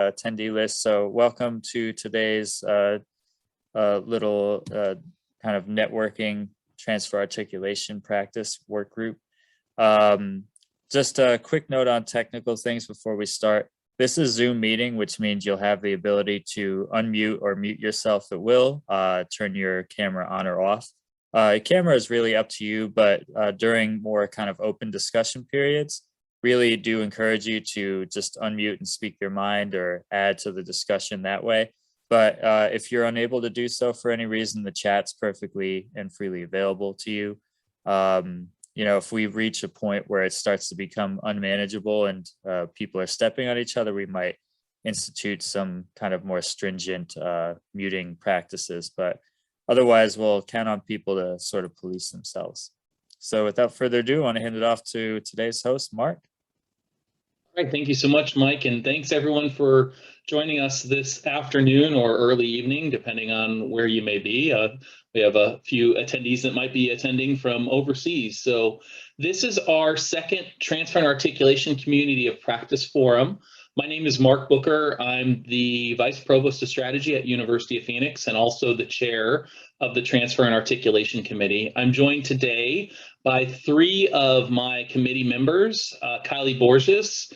attendee list. So welcome to today's little kind of networking transfer articulation practice work group. Just a quick note on technical things before we start. This is Zoom meeting, which means you'll have the ability to unmute or mute yourself at will, turn your camera on or off. Camera is really up to you, but during more kind of open discussion periods, really do encourage you to just unmute and speak your mind or add to the discussion that way. But if you're unable to do so for any reason, the chat's perfectly and freely available to you. You know, if we reach a point where it starts to become unmanageable and people are stepping on each other, we might institute some kind of more stringent muting practices. But otherwise, we'll count on people to sort of police themselves. So without further ado, I want to hand it off to today's host, Mark. All right, thank you so much, Mike, and thanks everyone for joining us this afternoon or early evening, depending on where you may be. We have a few attendees that might be attending from overseas. So this is our second Transfer and Articulation Community of Practice Forum. My name is Mark Booker. I'm the Vice Provost of Strategy at University of Phoenix and also the chair of the Transfer and Articulation Committee. I'm joined today by three of my committee members, Kylie Borges,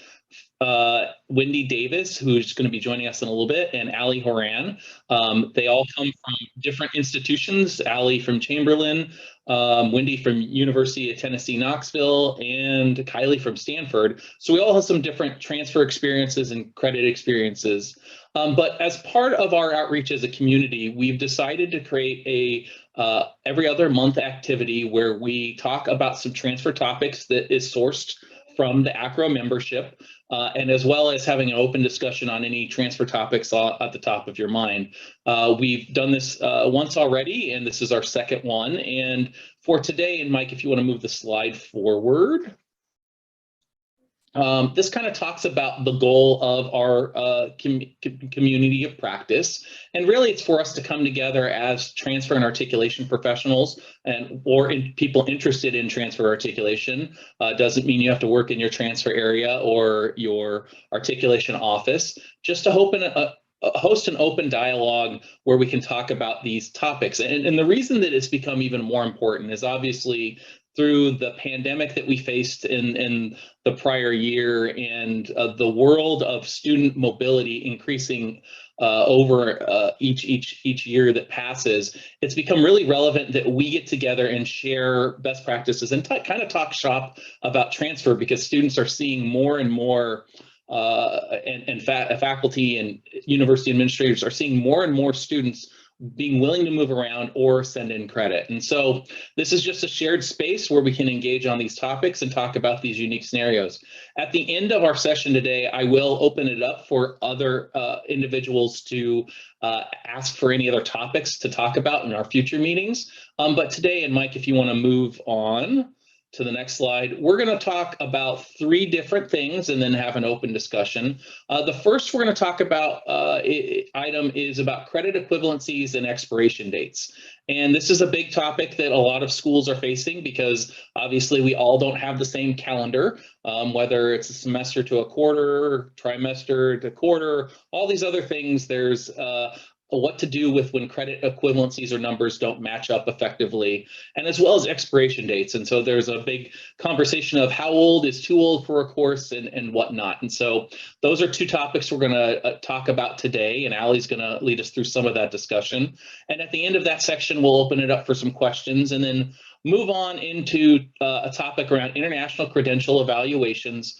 Wendy Davis, who's going to be joining us in a little bit, and Ali Horan. They all come from different institutions, Ali from Chamberlain, Wendy from University of Tennessee, Knoxville, and Kylie from Stanford. So we all have some different transfer experiences and credit experiences. But as part of our outreach as a community, we've decided to create a every other month activity where we talk about some transfer topics that is sourced from the ACRO membership, and as well as having an open discussion on any transfer topics at the top of your mind. We've done this once already, and this is our second one. And for today, and Mike, if you want to move the slide forward. This kind of talks about the goal of our community of practice, and really it's for us to come together as transfer and articulation professionals or people interested in transfer articulation. Doesn't mean you have to work in your transfer area or your articulation office, just to host an open dialogue where we can talk about these topics. And the reason that it's become even more important is obviously through the pandemic that we faced in the prior year and the world of student mobility increasing over each year that passes, it's become really relevant that we get together and share best practices and kind of talk shop about transfer, because students are seeing more and more and faculty and university administrators are seeing more and more students being willing to move around or send in credit. And so this is just a shared space where we can engage on these topics and talk about these unique scenarios. At the end of our session today, I will open it up for other individuals to ask for any other topics to talk about in our future meetings. But today, and Mike, if you want to move on to the next slide, we're going to talk about three different things and then have an open discussion. The first we're going to talk about item is about credit equivalencies and expiration dates. And this is a big topic that a lot of schools are facing because obviously we all don't have the same calendar, whether it's a semester to a quarter, trimester to quarter, all these other things. There's what to do with when credit equivalencies or numbers don't match up effectively, and as well as expiration dates. And so there's a big conversation of how old is too old for a course and whatnot. And so those are two topics we're going to talk about today, and Ali's going to lead us through some of that discussion. And at the end of that section, we'll open it up for some questions and then move on into a topic around international credential evaluations.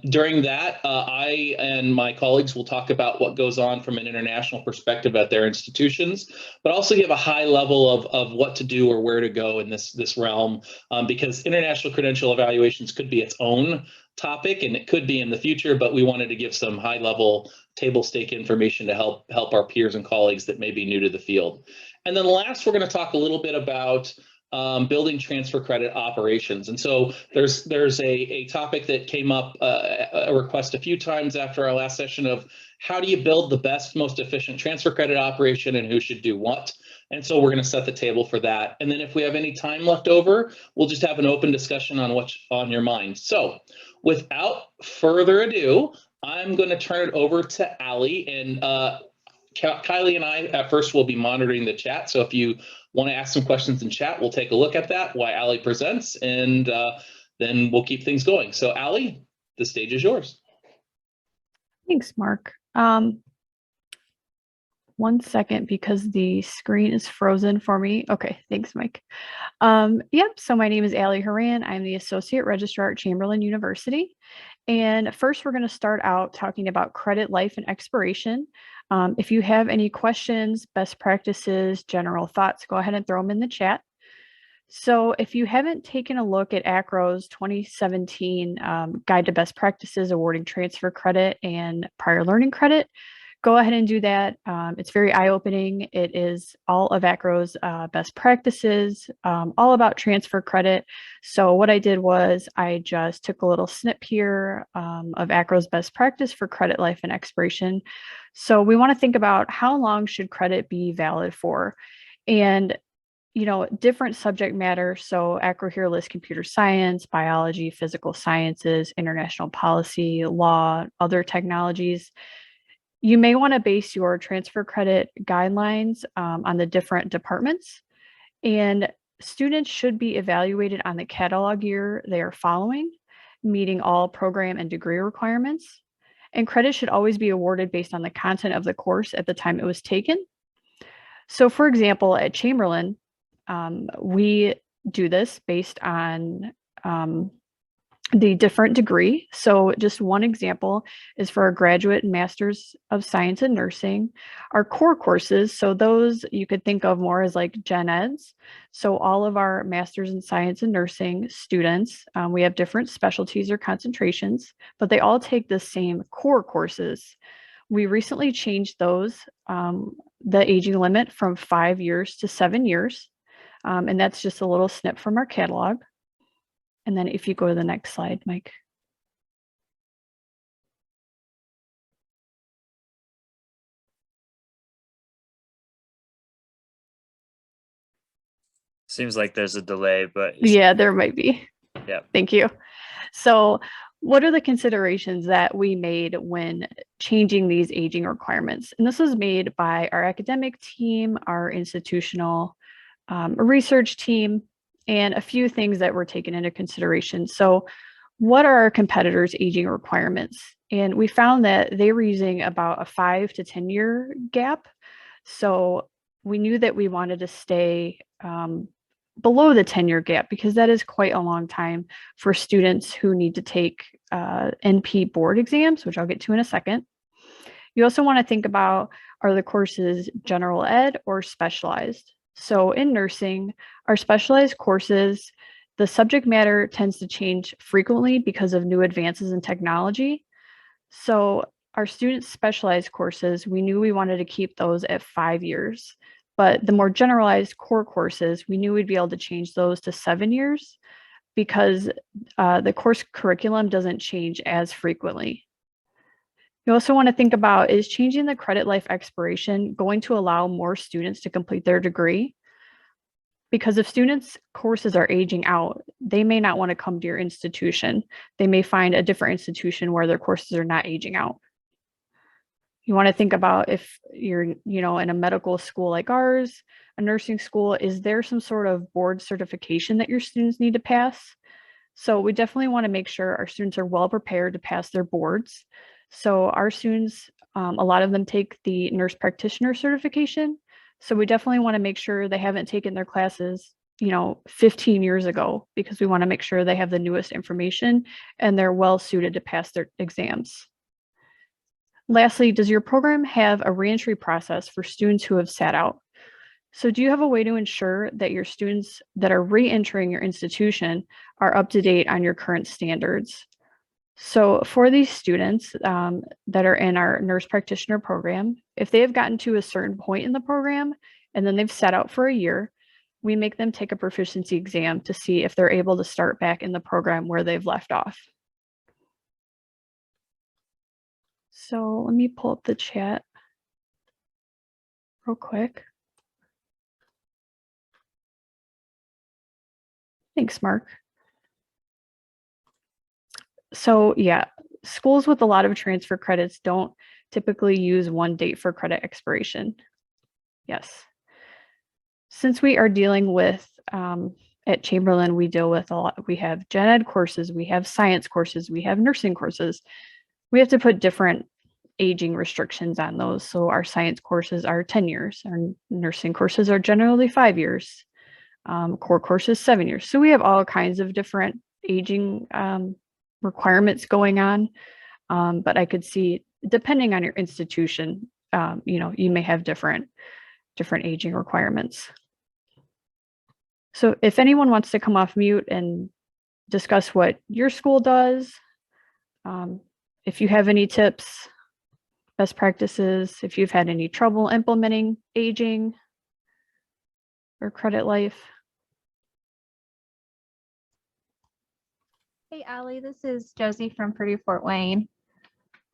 During that, I and my colleagues will talk about what goes on from an international perspective at their institutions, but also give a high level of what to do or where to go in this realm, because international credential evaluations could be its own topic and it could be in the future, but we wanted to give some high level table stake information to help our peers and colleagues that may be new to the field. And then last, we're going to talk a little bit about building transfer credit operations. And so there's a topic that came up, a request a few times after our last session of how do you build the best, most efficient transfer credit operation and who should do what? And so we're going to set the table for that. And then if we have any time left over, we'll just have an open discussion on what's on your mind. So without further ado, I'm going to turn it over to Allie, and Kylie and I at first will be monitoring the chat. So if you want to ask some questions in chat, we'll take a look at that while Allie presents, and then we'll keep things going. So Allie, the stage is yours. Thanks, Mark. 1 second, because the screen is frozen for me. Okay, thanks, Mike. Yep, so my name is Allie Horan. I'm the Associate Registrar at Chamberlain University. And first, we're going to start out talking about credit life and expiration. If you have any questions, best practices, general thoughts, go ahead and throw them in the chat. So if you haven't taken a look at ACRO's 2017 Guide to Best Practices Awarding Transfer Credit and Prior Learning Credit, go ahead and do that. It's very eye-opening. It is all of ACRO's best practices, all about transfer credit. So what I did was I just took a little snip here of ACRO's best practice for credit life and expiration. So we want to think about how long should credit be valid for? And different subject matter. So ACRO here lists computer science, biology, physical sciences, international policy, law, other technologies. You may want to base your transfer credit guidelines on the different departments, and students should be evaluated on the catalog year they are following, meeting all program and degree requirements. And credit should always be awarded based on the content of the course at the time it was taken. So for example, at Chamberlain, we do this based on the different degree. So just one example is for our graduate and master's of science in nursing, our core courses. So those you could think of more as like gen eds. So all of our master's in science and nursing students, we have different specialties or concentrations, but they all take the same core courses. We recently changed those, the aging limit from 5 years to 7 years. And that's just a little snip from our catalog. And then if you go to the next slide, Mike. Seems like there's a delay, but yeah, there might be. Yeah. Thank you. So what are the considerations that we made when changing these aging requirements? And this was made by our academic team, our institutional research team, and a few things that were taken into consideration. So what are our competitors' aging requirements? And we found that they were using about a 5 to 10 year gap. So we knew that we wanted to stay below the 10-year gap, because that is quite a long time for students who need to take NP board exams, which I'll get to in a second. You also want to think about, are the courses general ed or specialized? So in nursing, our specialized courses, the subject matter tends to change frequently because of new advances in technology. So our students' specialized courses, we knew we wanted to keep those at 5 years, but the more generalized core courses, we knew we'd be able to change those to 7 years because the course curriculum doesn't change as frequently. You also want to think about, is changing the credit life expiration going to allow more students to complete their degree? Because if students' courses are aging out, they may not want to come to your institution. They may find a different institution where their courses are not aging out. You want to think about, if you're, in a medical school like ours, a nursing school, is there some sort of board certification that your students need to pass? So we definitely want to make sure our students are well prepared to pass their boards. So our students, a lot of them take the nurse practitioner certification. So we definitely want to make sure they haven't taken their classes, 15 years ago, because we want to make sure they have the newest information and they're well suited to pass their exams. Lastly, does your program have a reentry process for students who have sat out? So do you have a way to ensure that your students that are re-entering your institution are up to date on your current standards? So for these students that are in our nurse practitioner program, if they have gotten to a certain point in the program and then they've sat out for a year, we make them take a proficiency exam to see if they're able to start back in the program where they've left off. So let me pull up the chat real quick. Thanks, Mark. So yeah, schools with a lot of transfer credits don't typically use one date for credit expiration. Yes. Since we are dealing with, at Chamberlain, we deal with a lot. We have gen ed courses, we have science courses, we have nursing courses. We have to put different aging restrictions on those. So our science courses are 10 years, our nursing courses are generally 5 years, core courses 7 years. So we have all kinds of different aging requirements going on. But I could see, depending on your institution, you may have different aging requirements. So if anyone wants to come off mute and discuss what your school does, if you have any tips, best practices, if you've had any trouble implementing aging or credit life. Hey, Allie, this is Josie from Purdue Fort Wayne.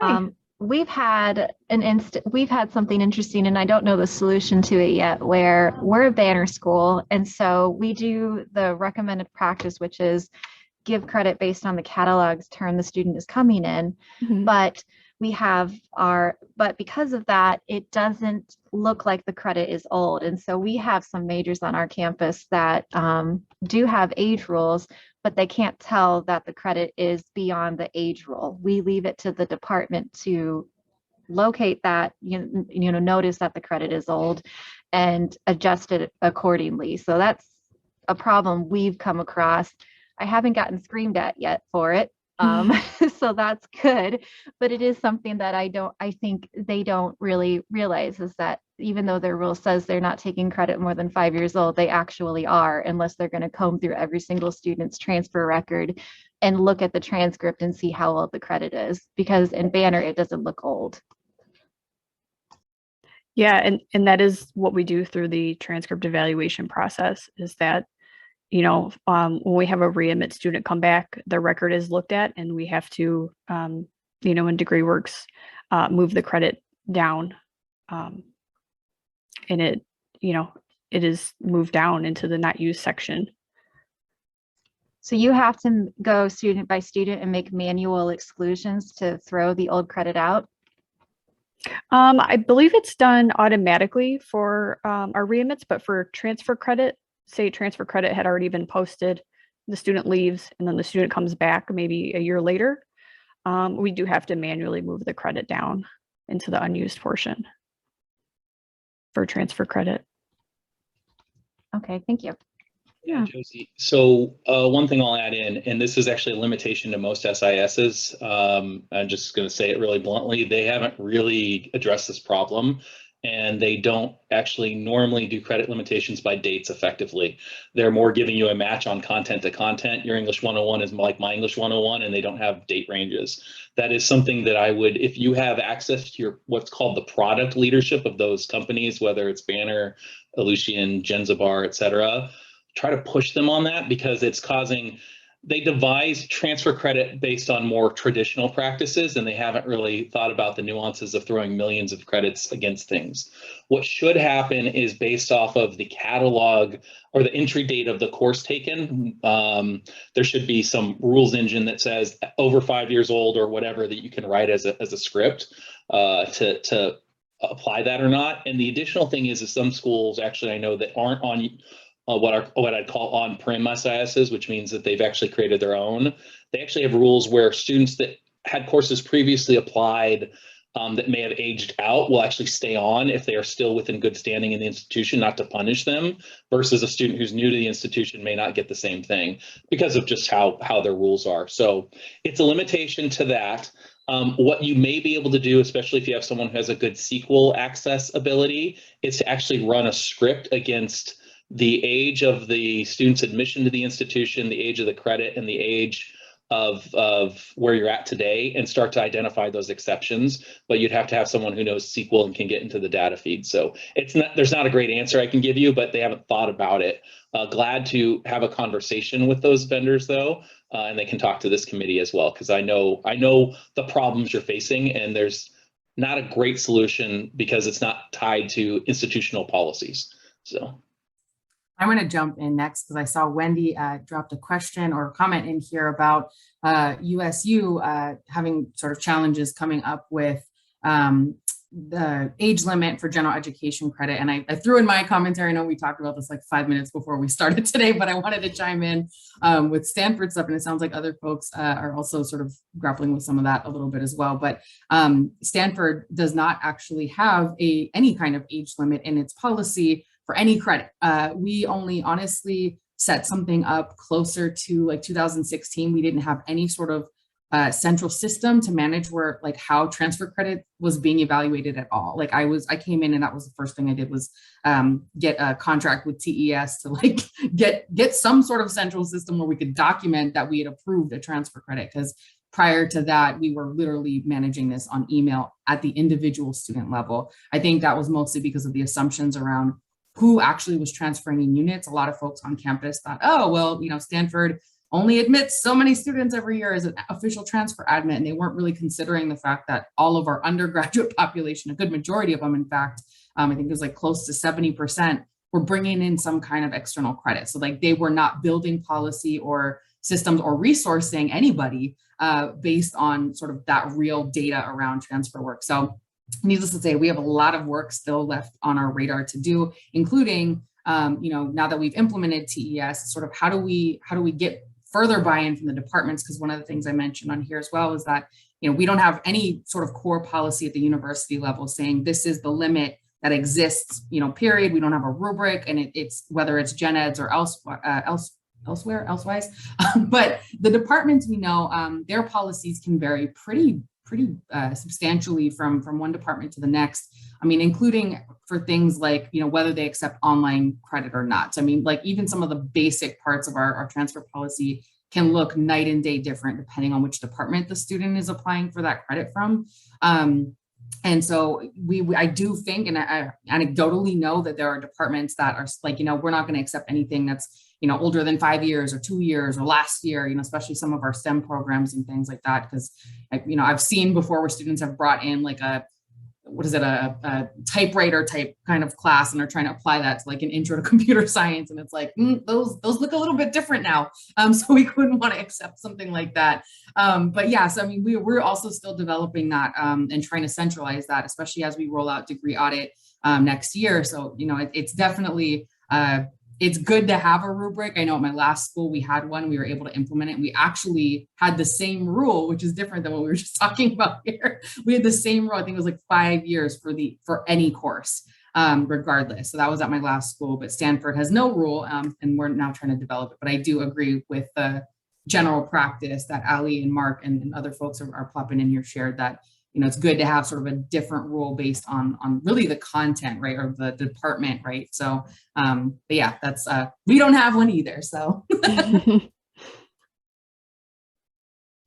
Hi. We've had something interesting, and I don't know the solution to it yet, where we're a banner school, and so we do the recommended practice, which is give credit based on the catalog's term the student is coming in. Mhm. But because of that, it doesn't look like the credit is old. And so we have some majors on our campus that do have age rules, but they can't tell that the credit is beyond the age rule. We leave it to the department to locate that, notice that the credit is old and adjust it accordingly. So that's a problem we've come across. I haven't gotten screamed at yet for it. So that's good, but it is something that I think they don't really realize, is that even though their rule says they're not taking credit more than 5 years old, they actually are, unless they're going to comb through every single student's transfer record and look at the transcript and see how old the credit is, because in Banner, it doesn't look old. Yeah, and that is what we do through the transcript evaluation process, is that when we have a readmit student come back, the record is looked at, and we have to, in degree works, move the credit down. And it is moved down into the not used section. So you have to go student by student and make manual exclusions to throw the old credit out? I believe it's done automatically for our readmits, but for transfer credit, say transfer credit had already been posted, the student leaves, and then the student comes back maybe a year later, we do have to manually move the credit down into the unused portion for transfer credit. Okay, thank you. Yeah, Josie. So one thing I'll add in, and this is actually a limitation to most SISs, I'm just going to say it really bluntly, they haven't really addressed this problem. And they don't actually normally do credit limitations by dates effectively. They're more giving you a match on content to content. Your English 101 is like my English 101, and they don't have date ranges. That is something that I would, if you have access to your what's called the product leadership of those companies, whether it's Banner, Ellucian, Genzabar, et cetera, try to push them on that, because it's causing, they devise transfer credit based on more traditional practices, and they haven't really thought about the nuances of throwing millions of credits against things. What should happen is based off of the catalog or the entry date of the course taken. There should be some rules engine that says over 5 years old or whatever that you can write as a script to apply that or not. And the additional thing is some schools actually I know that aren't on what I'd call on-prem SISs, which means that they've actually created their own. They actually have rules where students that had courses previously applied that may have aged out will actually stay on if they are still within good standing in the institution, not to punish them, versus a student who's new to the institution may not get the same thing because of just how their rules are. So it's a limitation to that. What you may be able to do, especially if you have someone who has a good SQL access ability, is to actually run a script against the age of the student's admission to the institution, the age of the credit, and the age of where you're at today, and start to identify those exceptions. But you'd have to have someone who knows SQL and can get into the data feed. So there's not a great answer I can give you, but they haven't thought about it. Glad to have a conversation with those vendors though, and they can talk to this committee as well, because I know the problems you're facing, and there's not a great solution because it's not tied to institutional policies. So. I'm going to jump in next because I saw Wendy dropped a question or comment in here about USU having sort of challenges coming up with the age limit for general education credit. And I threw in my commentary. I know we talked about this like 5 minutes before we started today, but I wanted to chime in with Stanford stuff. And it sounds like other folks are also sort of grappling with some of that a little bit as well. But Stanford does not actually have any kind of age limit in its policy for any credit. We only honestly set something up closer to like 2016. We didn't have any sort of central system to manage where like how transfer credit was being evaluated at all. Like I came in and that was the first thing I did was get a contract with TES to like get some sort of central system where we could document that we had approved a transfer credit, because prior to that, we were literally managing this on email at the individual student level. I think that was mostly because of the assumptions around who actually was transferring in units. A lot of folks on campus thought, oh, well, you know, Stanford only admits so many students every year as an official transfer admit, and they weren't really considering the fact that all of our undergraduate population, a good majority of them, in fact, I think it was like close to 70%, were bringing in some kind of external credit. So like they were not building policy or systems or resourcing anybody based on sort of that real data around transfer work. So needless to say, we have a lot of work still left on our radar to do, including, you know, now that we've implemented TES, sort of how do we get further buy-in from the departments? Because one of the things I mentioned on here as well is that, you know, we don't have any sort of core policy at the university level saying this is the limit that exists, you know, period. We don't have a rubric, and it's whether it's gen eds or elsewise. But the departments, we know their policies can vary pretty substantially from one department to the next. I mean, including for things like, you know, whether they accept online credit or not. So, I mean, like even some of the basic parts of our transfer policy can look night and day different depending on which department the student is applying for that credit from. And so I do think, and I anecdotally know that there are departments that are like, you know, we're not going to accept anything that's, you know, older than 5 years or 2 years or last year, you know, especially some of our STEM programs and things like that. Because, you know, I've seen before where students have brought in like a typewriter type kind of class, and they're trying to apply that to like an intro to computer science. And it's like, those look a little bit different now. So we wouldn't want to accept something like that. But yeah, so I mean, we're also still developing that and trying to centralize that, especially as we roll out degree audit next year. So, you know, it's definitely, it's good to have a rubric. I know at my last school, we had one, we were able to implement it. We actually had the same rule, which is different than what we were just talking about here. We had the same rule. I think it was like 5 years for any course, regardless. So that was at my last school, but Stanford has no rule, and we're now trying to develop it. But I do agree with the general practice that Ali and Mark and other folks are popping in here shared, that, you know, it's good to have sort of a different rule based on really the content, right, or the department, right? So, but yeah, that's we don't have one either. So,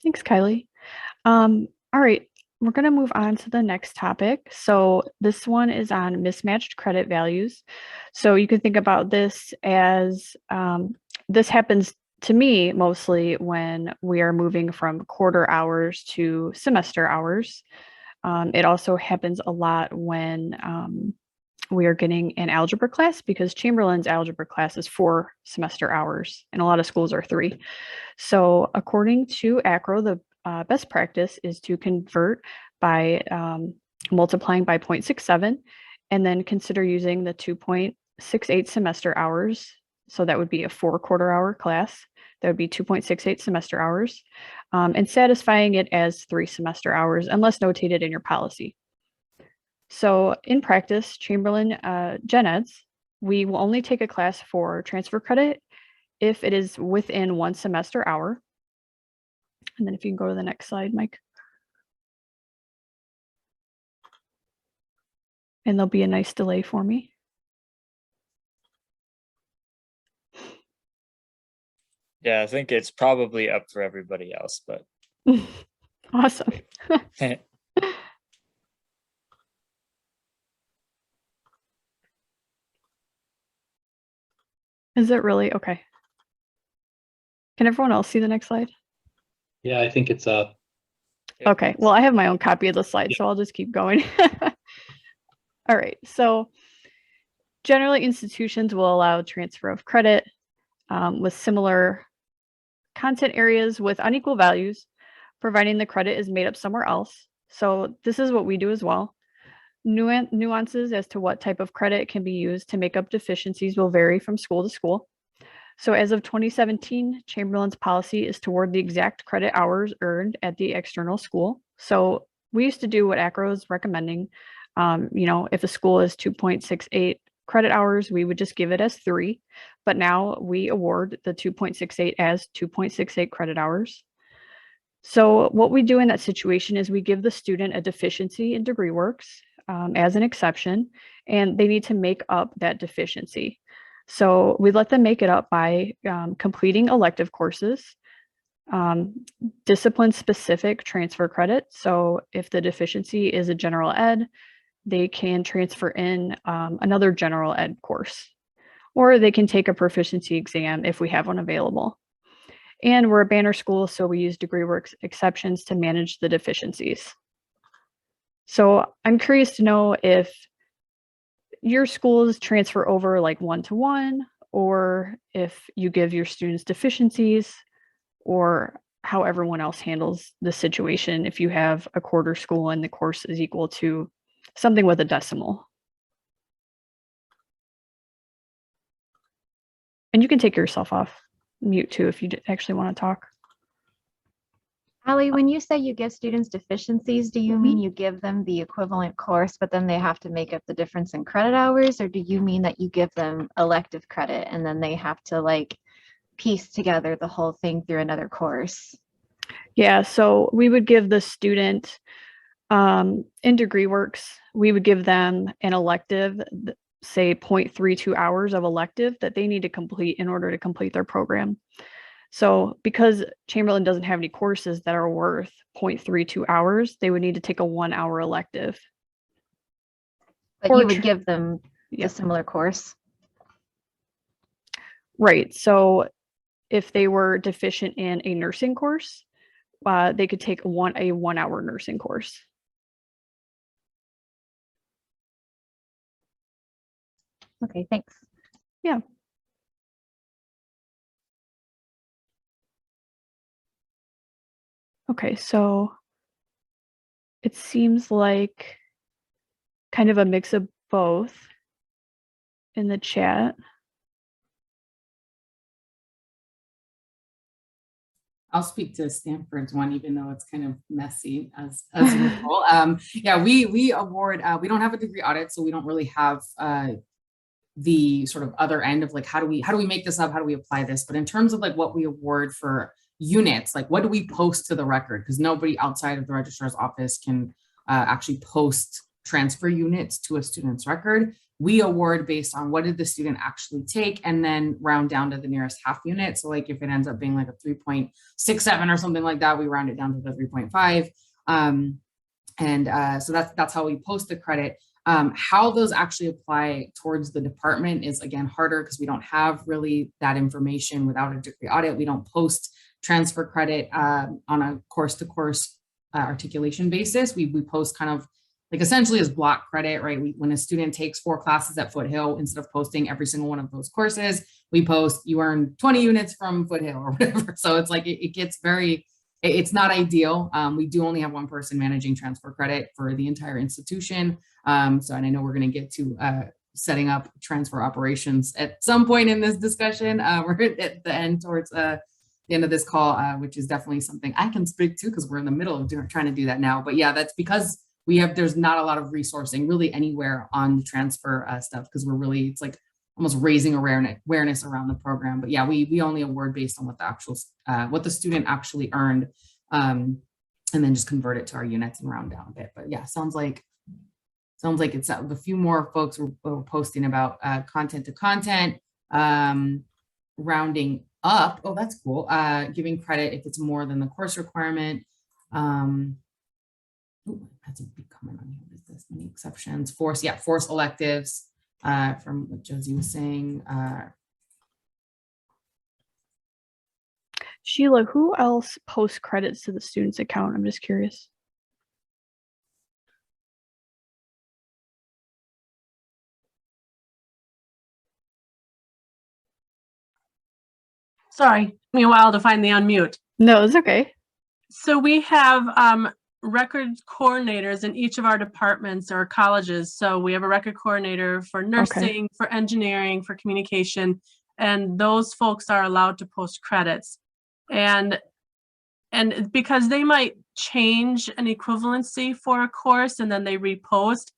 thanks, Kylie. All right, we're going to move on to the next topic. So this one is on mismatched credit values. So you can think about this as this happens to me mostly when we are moving from quarter hours to semester hours. It also happens a lot when we are getting an algebra class, because Chamberlain's algebra class is 4 semester hours and a lot of schools are 3. So according to ACRO, the best practice is to convert by multiplying by 0.67 and then consider using the 2.68 semester hours. So that would be a 4 quarter hour class. That would be 2.68 semester hours, and satisfying it as 3 semester hours unless notated in your policy. So in practice, Chamberlain Gen Eds, we will only take a class for transfer credit if it is within 1 semester hour. And then if you can go to the next slide, Mike. And there'll be a nice delay for me. Yeah, I think it's probably up for everybody else, but Awesome. Is it really? Okay. Can everyone else see the next slide? Yeah, I think it's up. Okay, well, I have my own copy of the slide, so I'll just keep going. All right, so Generally, institutions will allow transfer of credit with similar content areas with unequal values, providing the credit is made up somewhere else. So this is what we do as well. Nuances as to what type of credit can be used to make up deficiencies will vary from school to school. So as of 2017, Chamberlain's policy is toward the exact credit hours earned at the external school. So we used to do what ACRO is recommending. If a school is 2.68 credit hours, we would just give it as 3. But now we award the 2.68 as 2.68 credit hours. So what we do in that situation is we give the student a deficiency in degree works as an exception, and they need to make up that deficiency. So we let them make it up by completing elective courses, discipline-specific transfer credit. So if the deficiency is a general ed, they can transfer in another general ed course, or they can take a proficiency exam if we have one available. And we're a banner school, so we use degree works exceptions to manage the deficiencies. So I'm curious to know if your schools transfer over like one-to-one, or if you give your students deficiencies, or how everyone else handles the situation if you have a quarter school and the course is equal to something with a decimal. And you can take yourself off mute too if you actually want to talk. Allie, when you say you give students deficiencies, do you mean you give them the equivalent course, but then they have to make up the difference in credit hours? Or do you mean that you give them elective credit and then they have to like piece together the whole thing through another course? Yeah, so we would give the student in degree works, we would give them an elective, say 0.32 hours of elective that they need to complete in order to complete their program. So because Chamberlain doesn't have any courses that are worth 0.32 hours, they would need to take a 1-hour elective. But you would give them a similar course. Right. So if they were deficient in a nursing course, they could take a 1-hour nursing course. Okay, thanks. Yeah. Okay, so it seems like kind of a mix of both in the chat. I'll speak to Stanford's one, even though it's kind of messy as usual. Yeah, we award, we don't have a degree audit, so we don't really have the sort of other end of like, how do we make this up? How do we apply this? But in terms of like what we award for units, like what do we post to the record? Because nobody outside of the registrar's office can actually post transfer units to a student's record. We award based on what did the student actually take and then round down to the nearest half unit. So like if it ends up being like a 3.67 or something like that, we round it down to the 3.5. So that's how we post the credit. How those actually apply towards the department is again harder because we don't have really that information without a degree audit. We don't post transfer credit on a course-to-course articulation basis. We post kind of like essentially as block credit, right? When a student takes 4 classes at Foothill, instead of posting every single one of those courses, we post you earn 20 units from Foothill or whatever. So it's like it gets very, it's not ideal. We do only have one person managing transfer credit for the entire institution. And I know we're going to get to setting up transfer operations at some point in this discussion. We're at the end towards the end of this call, which is definitely something I can speak to because we're in the middle of trying to do that now. But yeah, that's because there's not a lot of resourcing really anywhere on the transfer stuff because it's like almost raising awareness around the program. But yeah, we only award based on what the actual what the student actually earned, and then just convert it to our units and round down a bit. But yeah, sounds like it's a few more folks were posting about content to content, rounding up. Oh, that's cool. Giving credit if it's more than the course requirement. That's a big comment on here. What is this? Many exceptions. Force electives. From what Josie was saying. Sheila, who else posts credits to the student's account? I'm just curious. Sorry, took me a while to find the unmute. No, it's okay. So we have record coordinators in each of our departments or colleges. So we have a record coordinator for nursing, for engineering, for communication, and those folks are allowed to post credits. And because they might change an equivalency for a course and then they repost,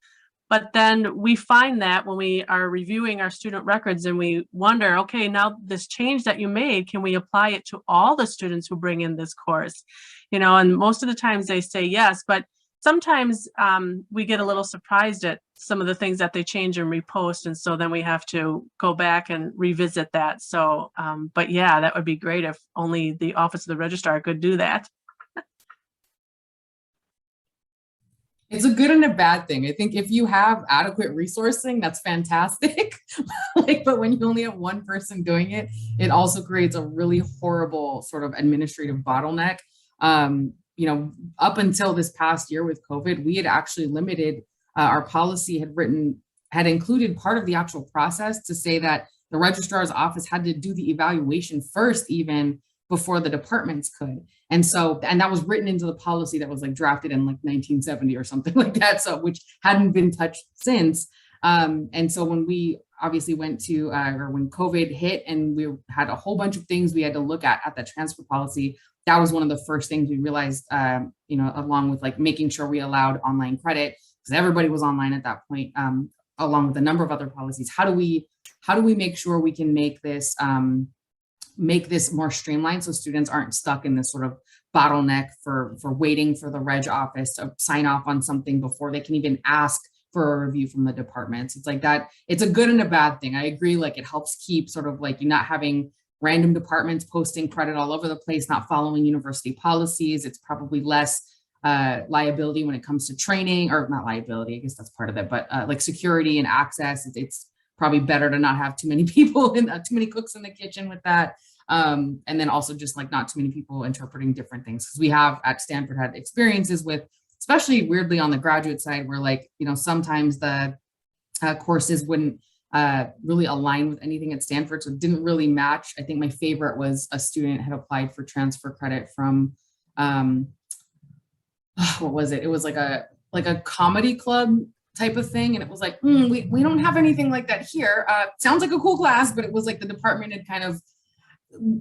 but then we find that when we are reviewing our student records and we wonder, okay, now this change that you made, can we apply it to all the students who bring in this course? You know, and most of the times they say yes, but sometimes we get a little surprised at some of the things that they change and repost. And so then we have to go back and revisit that. So, but yeah, that would be great if only the Office of the Registrar could do that. It's a good and a bad thing. I think if you have adequate resourcing, that's fantastic. But when you only have one person doing it, it also creates a really horrible sort of administrative bottleneck. You know, up until this past year with COVID, we had actually limited, our policy had included part of the actual process to say that the registrar's office had to do the evaluation first, even before the departments could. And that was written into the policy that was like drafted in like 1970 or something like that. So, which hadn't been touched since. And so when we obviously went to, or when COVID hit and we had a whole bunch of things we had to look at the transfer policy, that was one of the first things we realized, you know, along with like making sure we allowed online credit, because everybody was online at that point, along with a number of other policies. How do we make sure we can make this more streamlined so students aren't stuck in this sort of bottleneck for waiting for the reg office to sign off on something before they can even ask for a review from the departments? It's like that. It's a good and a bad thing. I agree. Like it helps keep sort of like you not having random departments posting credit all over the place, not following university policies. It's probably less liability when it comes to training, or not liability, I guess that's part of it, but like security and access. It's probably better to not have too many people and too many cooks in the kitchen with that. And then also just like not too many people interpreting different things. Because we have at Stanford had experiences with, especially weirdly on the graduate side, where like, you know, sometimes the courses wouldn't really align with anything at Stanford. So it didn't really match. I think my favorite was a student had applied for transfer credit from, what was it? It was like a comedy club type of thing. And it was like, we don't have anything like that here. Sounds like a cool class, but it was like the department had kind of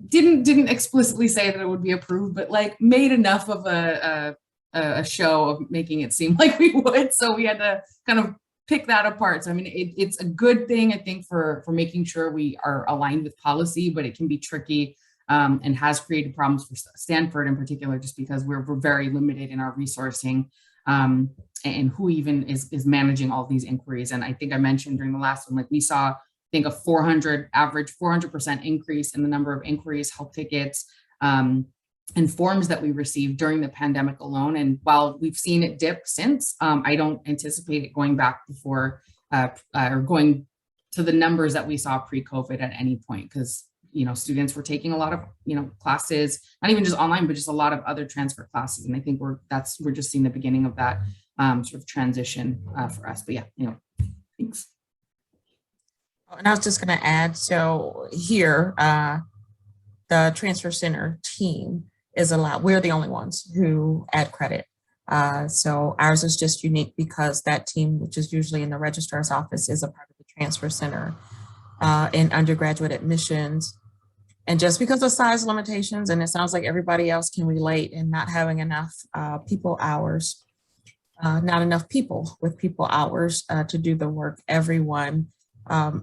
didn't explicitly say that it would be approved, but like made enough of a show of making it seem like we would. So we had to kind of pick that apart. So I mean, it's a good thing, I think, for making sure we are aligned with policy, but it can be tricky and has created problems for Stanford in particular, just because we're very limited in our resourcing and who even is managing all these inquiries. And I think I mentioned during the last one, like we saw, I think a 400% increase in the number of inquiries, help tickets, and forms that we received during the pandemic alone. And while we've seen it dip since, I don't anticipate it going back before or going to the numbers that we saw pre-COVID at any point, because you know, students were taking a lot of, you know, classes, not even just online, but just a lot of other transfer classes. And I think we're just seeing the beginning of that sort of transition for us. But yeah, you know, thanks. And I was just going to add, so here, the transfer center team is allowed, we're the only ones who add credit. So ours is just unique because that team, which is usually in the registrar's office, is a part of the transfer center in undergraduate admissions. And just because of size limitations, and it sounds like everybody else can relate in not having enough people hours, not enough people with people hours to do the work, everyone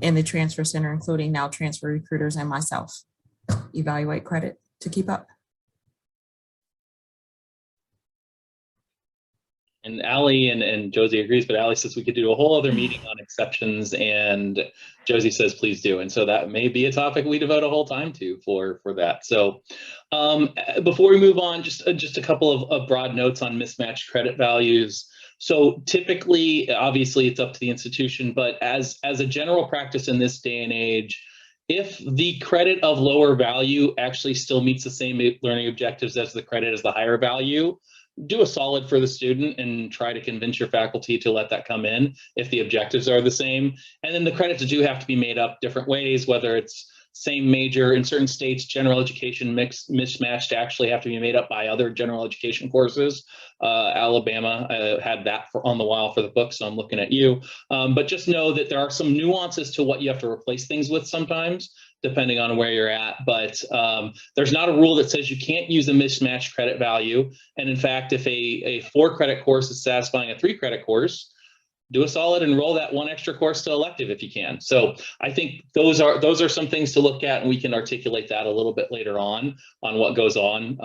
in the transfer center, including now transfer recruiters and myself, evaluate credit to keep up. And Allie and Josie agrees, but Allie says we could do a whole other meeting on exceptions, and Josie says please do. And so that may be a topic we devote a whole time to for that. So before we move on, just a couple of broad notes on mismatched credit values. So typically, obviously, it's up to the institution, but as a general practice in this day and age, if the credit of lower value actually still meets the same learning objectives as the credit as the higher value, do a solid for the student and try to convince your faculty to let that come in if the objectives are the same. And then the credits do have to be made up different ways, whether it's same major. In certain states, general education mismatched actually have to be made up by other general education courses. Alabama had that on the wall for the book, so I'm looking at you. But just know that there are some nuances to what you have to replace things with sometimes, depending on where you're at. But there's not a rule that says you can't use a mismatched credit value. And in fact, if a 4-credit course is satisfying a 3-credit course, do a solid and roll that one extra course to elective if you can. So I think those are some things to look at, and we can articulate that a little bit later on what goes on,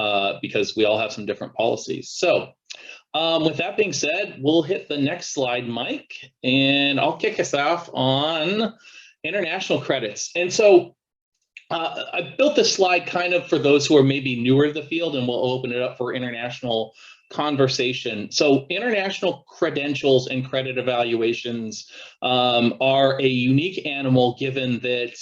because we all have some different policies. So with that being said, we'll hit the next slide, Mike, and I'll kick us off on international credits. And so I built this slide kind of for those who are maybe newer to the field, and we'll open it up for international conversation. So international credentials and credit evaluations are a unique animal, given that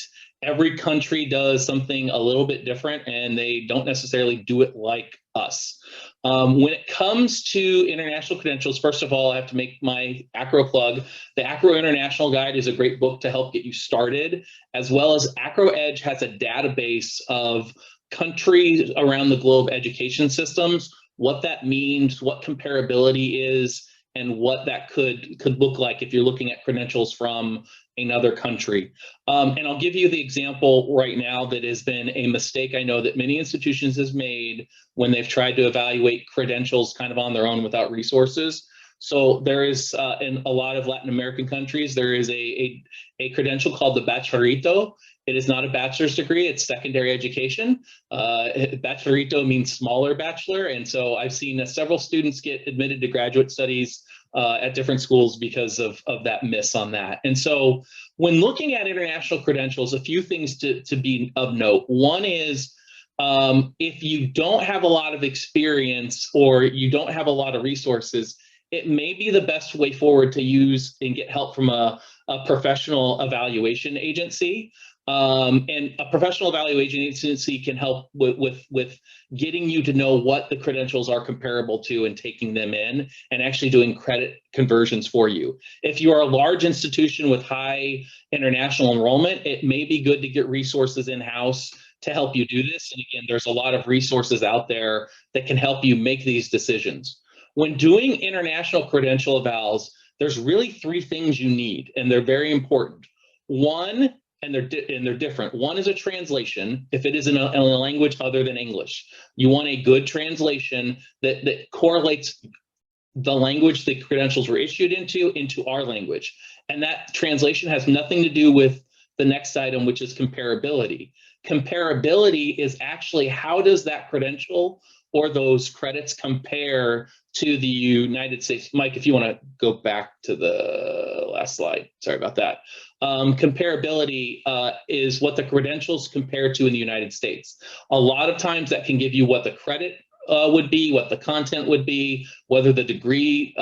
every country does something a little bit different and they don't necessarily do it like us. When it comes to international credentials, first of all, I have to make my ACRO plug. The ACRO International Guide is a great book to help get you started, as well as ACRO Edge has a database of countries around the globe education systems, what that means, what comparability is, and what that could look like if you're looking at credentials from another country. And I'll give you the example right now that has been a mistake I know that many institutions has made when they've tried to evaluate credentials kind of on their own without resources. So there is, in a lot of Latin American countries, there is a credential called the Bachelorito. It is not a bachelor's degree, it's secondary education. Bachelorito means smaller bachelor. And so I've seen several students get admitted to graduate studies at different schools because of that miss on that. And so when looking at international credentials, a few things to be of note. One is, if you don't have a lot of experience or you don't have a lot of resources, it may be the best way forward to use and get help from a professional evaluation agency. And a professional evaluation agency can help with getting you to know what the credentials are comparable to and taking them in and actually doing credit conversions for you. If you are a large institution with high international enrollment, it may be good to get resources in-house to help you do this. And again, there's a lot of resources out there that can help you make these decisions. When doing international credential evals, there's really 3 things you need, and they're very important. One, and they're different. One is a translation, if it is in a language other than English. You want a good translation that correlates the language the credentials were issued into our language. And that translation has nothing to do with the next item, which is comparability. Comparability is actually how does that credential or those credits compare to the United States. Mike, if you want to go back to the last slide, sorry about that. Comparability is what the credentials compare to in the United States. A lot of times that can give you what the credit would be, what the content would be, whether the degree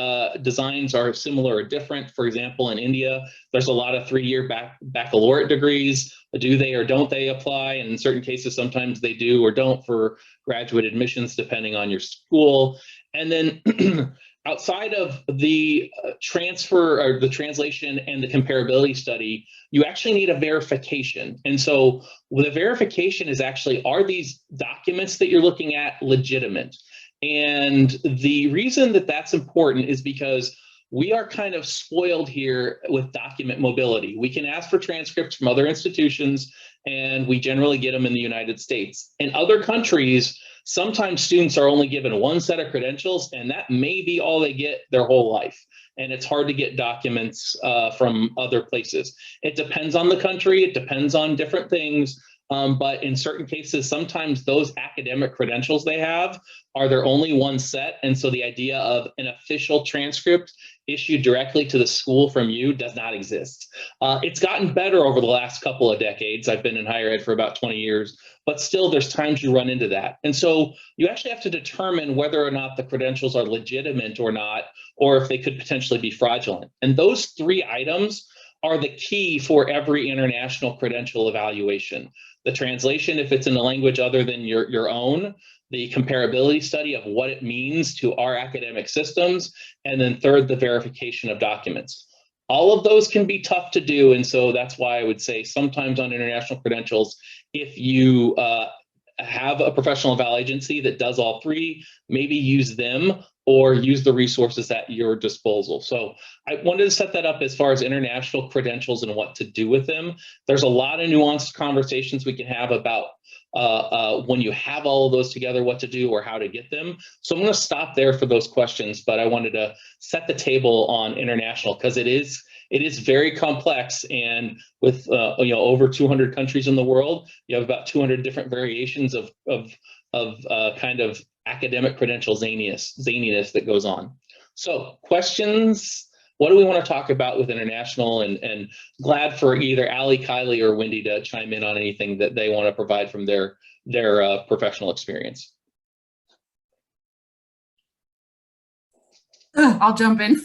designs are similar or different. For example, in India, there's a lot of 3-year baccalaureate degrees. Do they or don't they apply? And in certain cases, sometimes they do or don't for graduate admissions, depending on your school. And then outside of the transfer or the translation and the comparability study, you actually need a verification. And so the verification is actually, are these documents that you're looking at legitimate? And the reason that that's important is because we are kind of spoiled here with document mobility. We can ask for transcripts from other institutions, and we generally get them in the United States. In other countries, sometimes students are only given one set of credentials, and that may be all they get their whole life. And it's hard to get documents from other places. It depends on the country, it depends on different things. But in certain cases, sometimes those academic credentials they have are their only one set. And so the idea of an official transcript issued directly to the school from you does not exist. It's gotten better over the last couple of decades. I've been in higher ed for about 20 years, but still there's times you run into that. And so you actually have to determine whether or not the credentials are legitimate or not, or if they could potentially be fraudulent. And those 3 items are the key for every international credential evaluation. The translation, if it's in a language other than your own, the comparability study of what it means to our academic systems, and then third, the verification of documents. All of those can be tough to do. And so that's why I would say sometimes on international credentials, if you have a professional eval agency that does all three, maybe use them or use the resources at your disposal. So I wanted to set that up as far as international credentials and what to do with them. There's a lot of nuanced conversations we can have about when you have all of those together, what to do or how to get them. So I'm going to stop there for those questions, but I wanted to set the table on international because it is very complex, and with over 200 countries in the world, you have about 200 different variations of kind of academic credential zaniness that goes on. So questions. What do we want to talk about with international? And glad for either Ali, Kylie, or Wendy to chime in on anything that they want to provide from their professional experience. I'll jump in.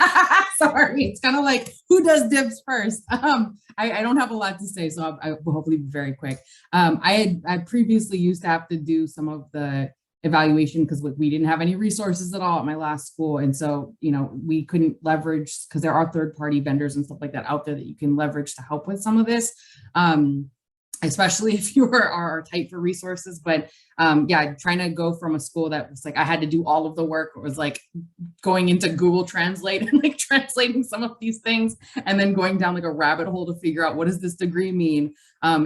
Sorry, it's kind of like who does dibs first. I don't have a lot to say, so I will hopefully be very quick. I previously used to have to do some of the evaluation because we didn't have any resources at all at my last school, and so we couldn't leverage because there are third-party vendors and stuff like that out there that you can leverage to help with some of this. Especially if you are tight for resources. But yeah, trying to go from a school that was like, I had to do all of the work. It was like going into Google Translate and like translating some of these things and then going down like a rabbit hole to figure out what does this degree mean?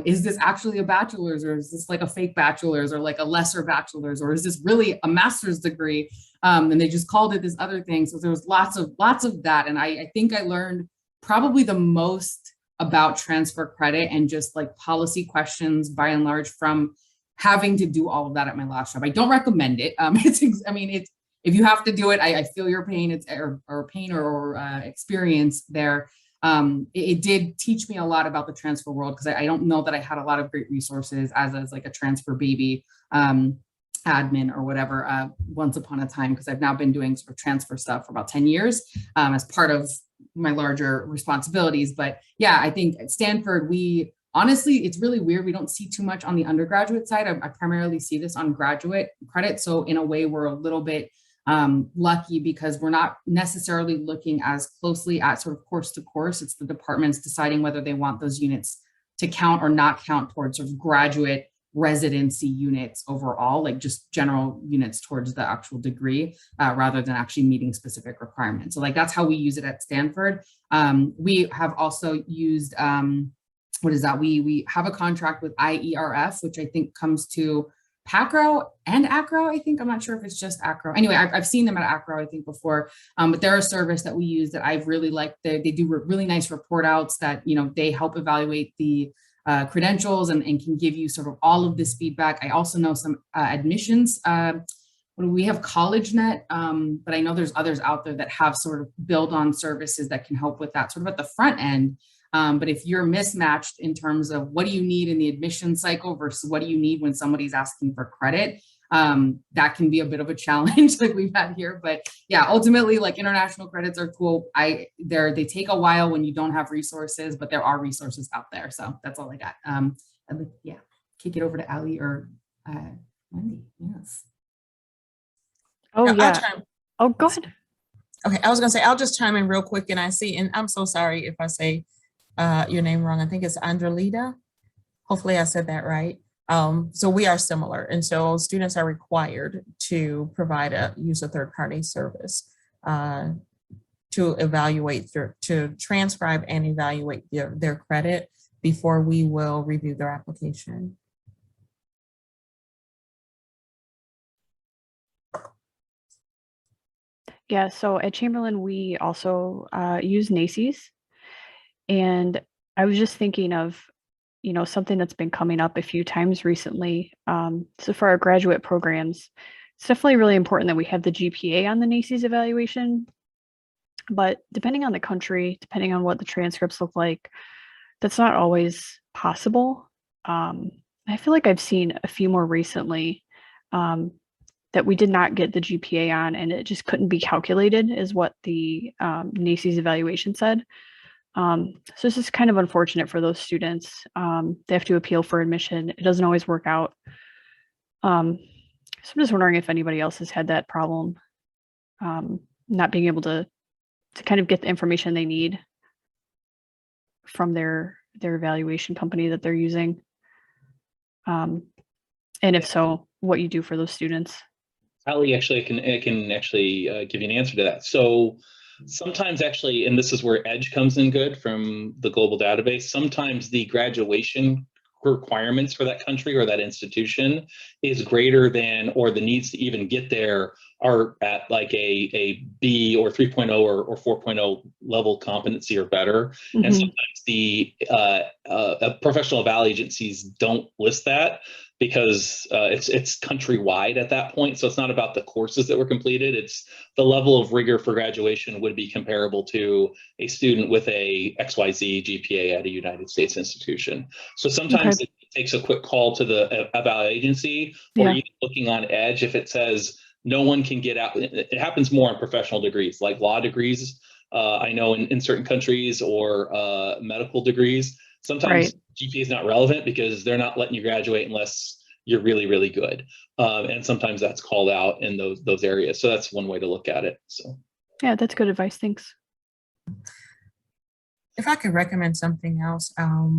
Is this actually a bachelor's, or is this like a fake bachelor's, or like a lesser bachelor's, or is this really a master's degree? And they just called it this other thing. So there was lots of that. And I think I learned probably the most about transfer credit and just like policy questions by and large from having to do all of that at my last job. I don't recommend it. It's if you have to do it, I feel your pain. It's or pain or experience there. It did teach me a lot about the transfer world because I don't know that I had a lot of great resources as like a transfer baby admin or whatever once upon a time, because I've now been doing sort of transfer stuff for about 10 years as part of my larger responsibilities. But yeah, I think at Stanford, honestly, it's really weird. We don't see too much on the undergraduate side. I primarily see this on graduate credit. So in a way, we're a little bit lucky because we're not necessarily looking as closely at sort of course to course. It's the departments deciding whether they want those units to count or not count towards sort of graduate residency units overall, like just general units towards the actual degree, rather than actually meeting specific requirements. So like that's how we use it at Stanford. We have also used, what is that? We have a contract with IERF, which I think comes to PACRO and ACRO, I think. I'm not sure if it's just ACRO. Anyway, I've seen them at ACRO, I think, before, but they're a service that we use that I've really liked. They do really nice report outs that, they help evaluate the credentials and can give you sort of all of this feedback. I also know some admissions. We have CollegeNet, but I know there's others out there that have sort of build on services that can help with that sort of at the front end. But if you're mismatched in terms of what do you need in the admission cycle versus what do you need when somebody's asking for credit, that can be a bit of a challenge like we've had here. But yeah, ultimately, like international credits are cool. They take a while when you don't have resources, but there are resources out there. So that's all I got. Yeah, kick it over to Ali or Wendy. Yes. Oh yeah. Oh, go ahead. Okay, I was gonna say I'll just chime in real quick, and I'm so sorry if I say your name wrong. I think it's Andrelita. Hopefully I said that right. So we are similar. And so students are required to use a third-party service to evaluate, to transcribe and evaluate their credit before we will review their application. Yeah, so at Chamberlain, we also use NACES. And I was just thinking of something that's been coming up a few times recently. So for our graduate programs, it's definitely really important that we have the GPA on the NACES evaluation. But depending on the country, depending on what the transcripts look like, that's not always possible. I feel like I've seen a few more recently that we did not get the GPA on, and it just couldn't be calculated, is what the NACES evaluation said. So this is kind of unfortunate for those students. They have to appeal for admission. It doesn't always work out. So I'm just wondering if anybody else has had that problem, not being able to kind of get the information they need from their evaluation company that they're using? And if so, what you do for those students? Ali, actually, I can actually give you an answer to that. So sometimes actually, and this is where EDGE comes in good from the global database, sometimes the graduation requirements for that country or that institution is greater than, or the needs to even get there are at like a B or 3.0 or 4.0 level competency or better. Mm-hmm. And sometimes the professional eval agencies don't list that because it's countrywide at that point. So it's not about the courses that were completed. It's the level of rigor for graduation would be comparable to a student with a XYZ GPA at a United States institution. So sometimes it takes a quick call to the eval agency, or even looking on EDGE, if it says no one can get out. It happens more on professional degrees, like law degrees. I know in certain countries, or medical degrees, sometimes GPA is not relevant because they're not letting you graduate unless you're really, really good. And sometimes that's called out in those areas. So that's one way to look at it. So yeah, that's good advice. Thanks. If I could recommend something else,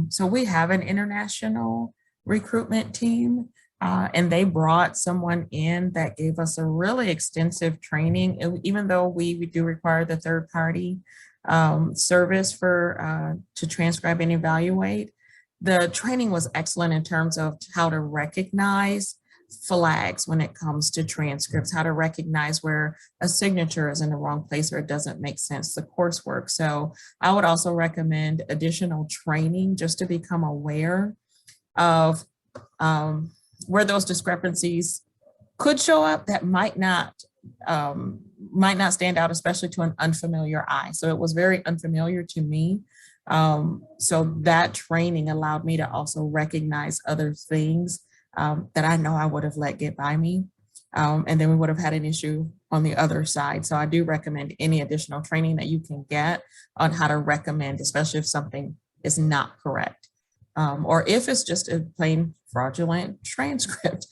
so we have an international recruitment team, and they brought someone in that gave us a really extensive training, even though we do require the third party service to transcribe and evaluate. The training was excellent in terms of how to recognize flags when it comes to transcripts, how to recognize where a signature is in the wrong place or it doesn't make sense, the coursework. So I would also recommend additional training just to become aware of where those discrepancies could show up that might not stand out, especially to an unfamiliar eye. So it was very unfamiliar to me. So that training allowed me to also recognize other things that I know I would have let get by me. And then we would have had an issue on the other side. So I do recommend any additional training that you can get on how to recommend, especially if something is not correct. Or if it's just a plain fraudulent transcript.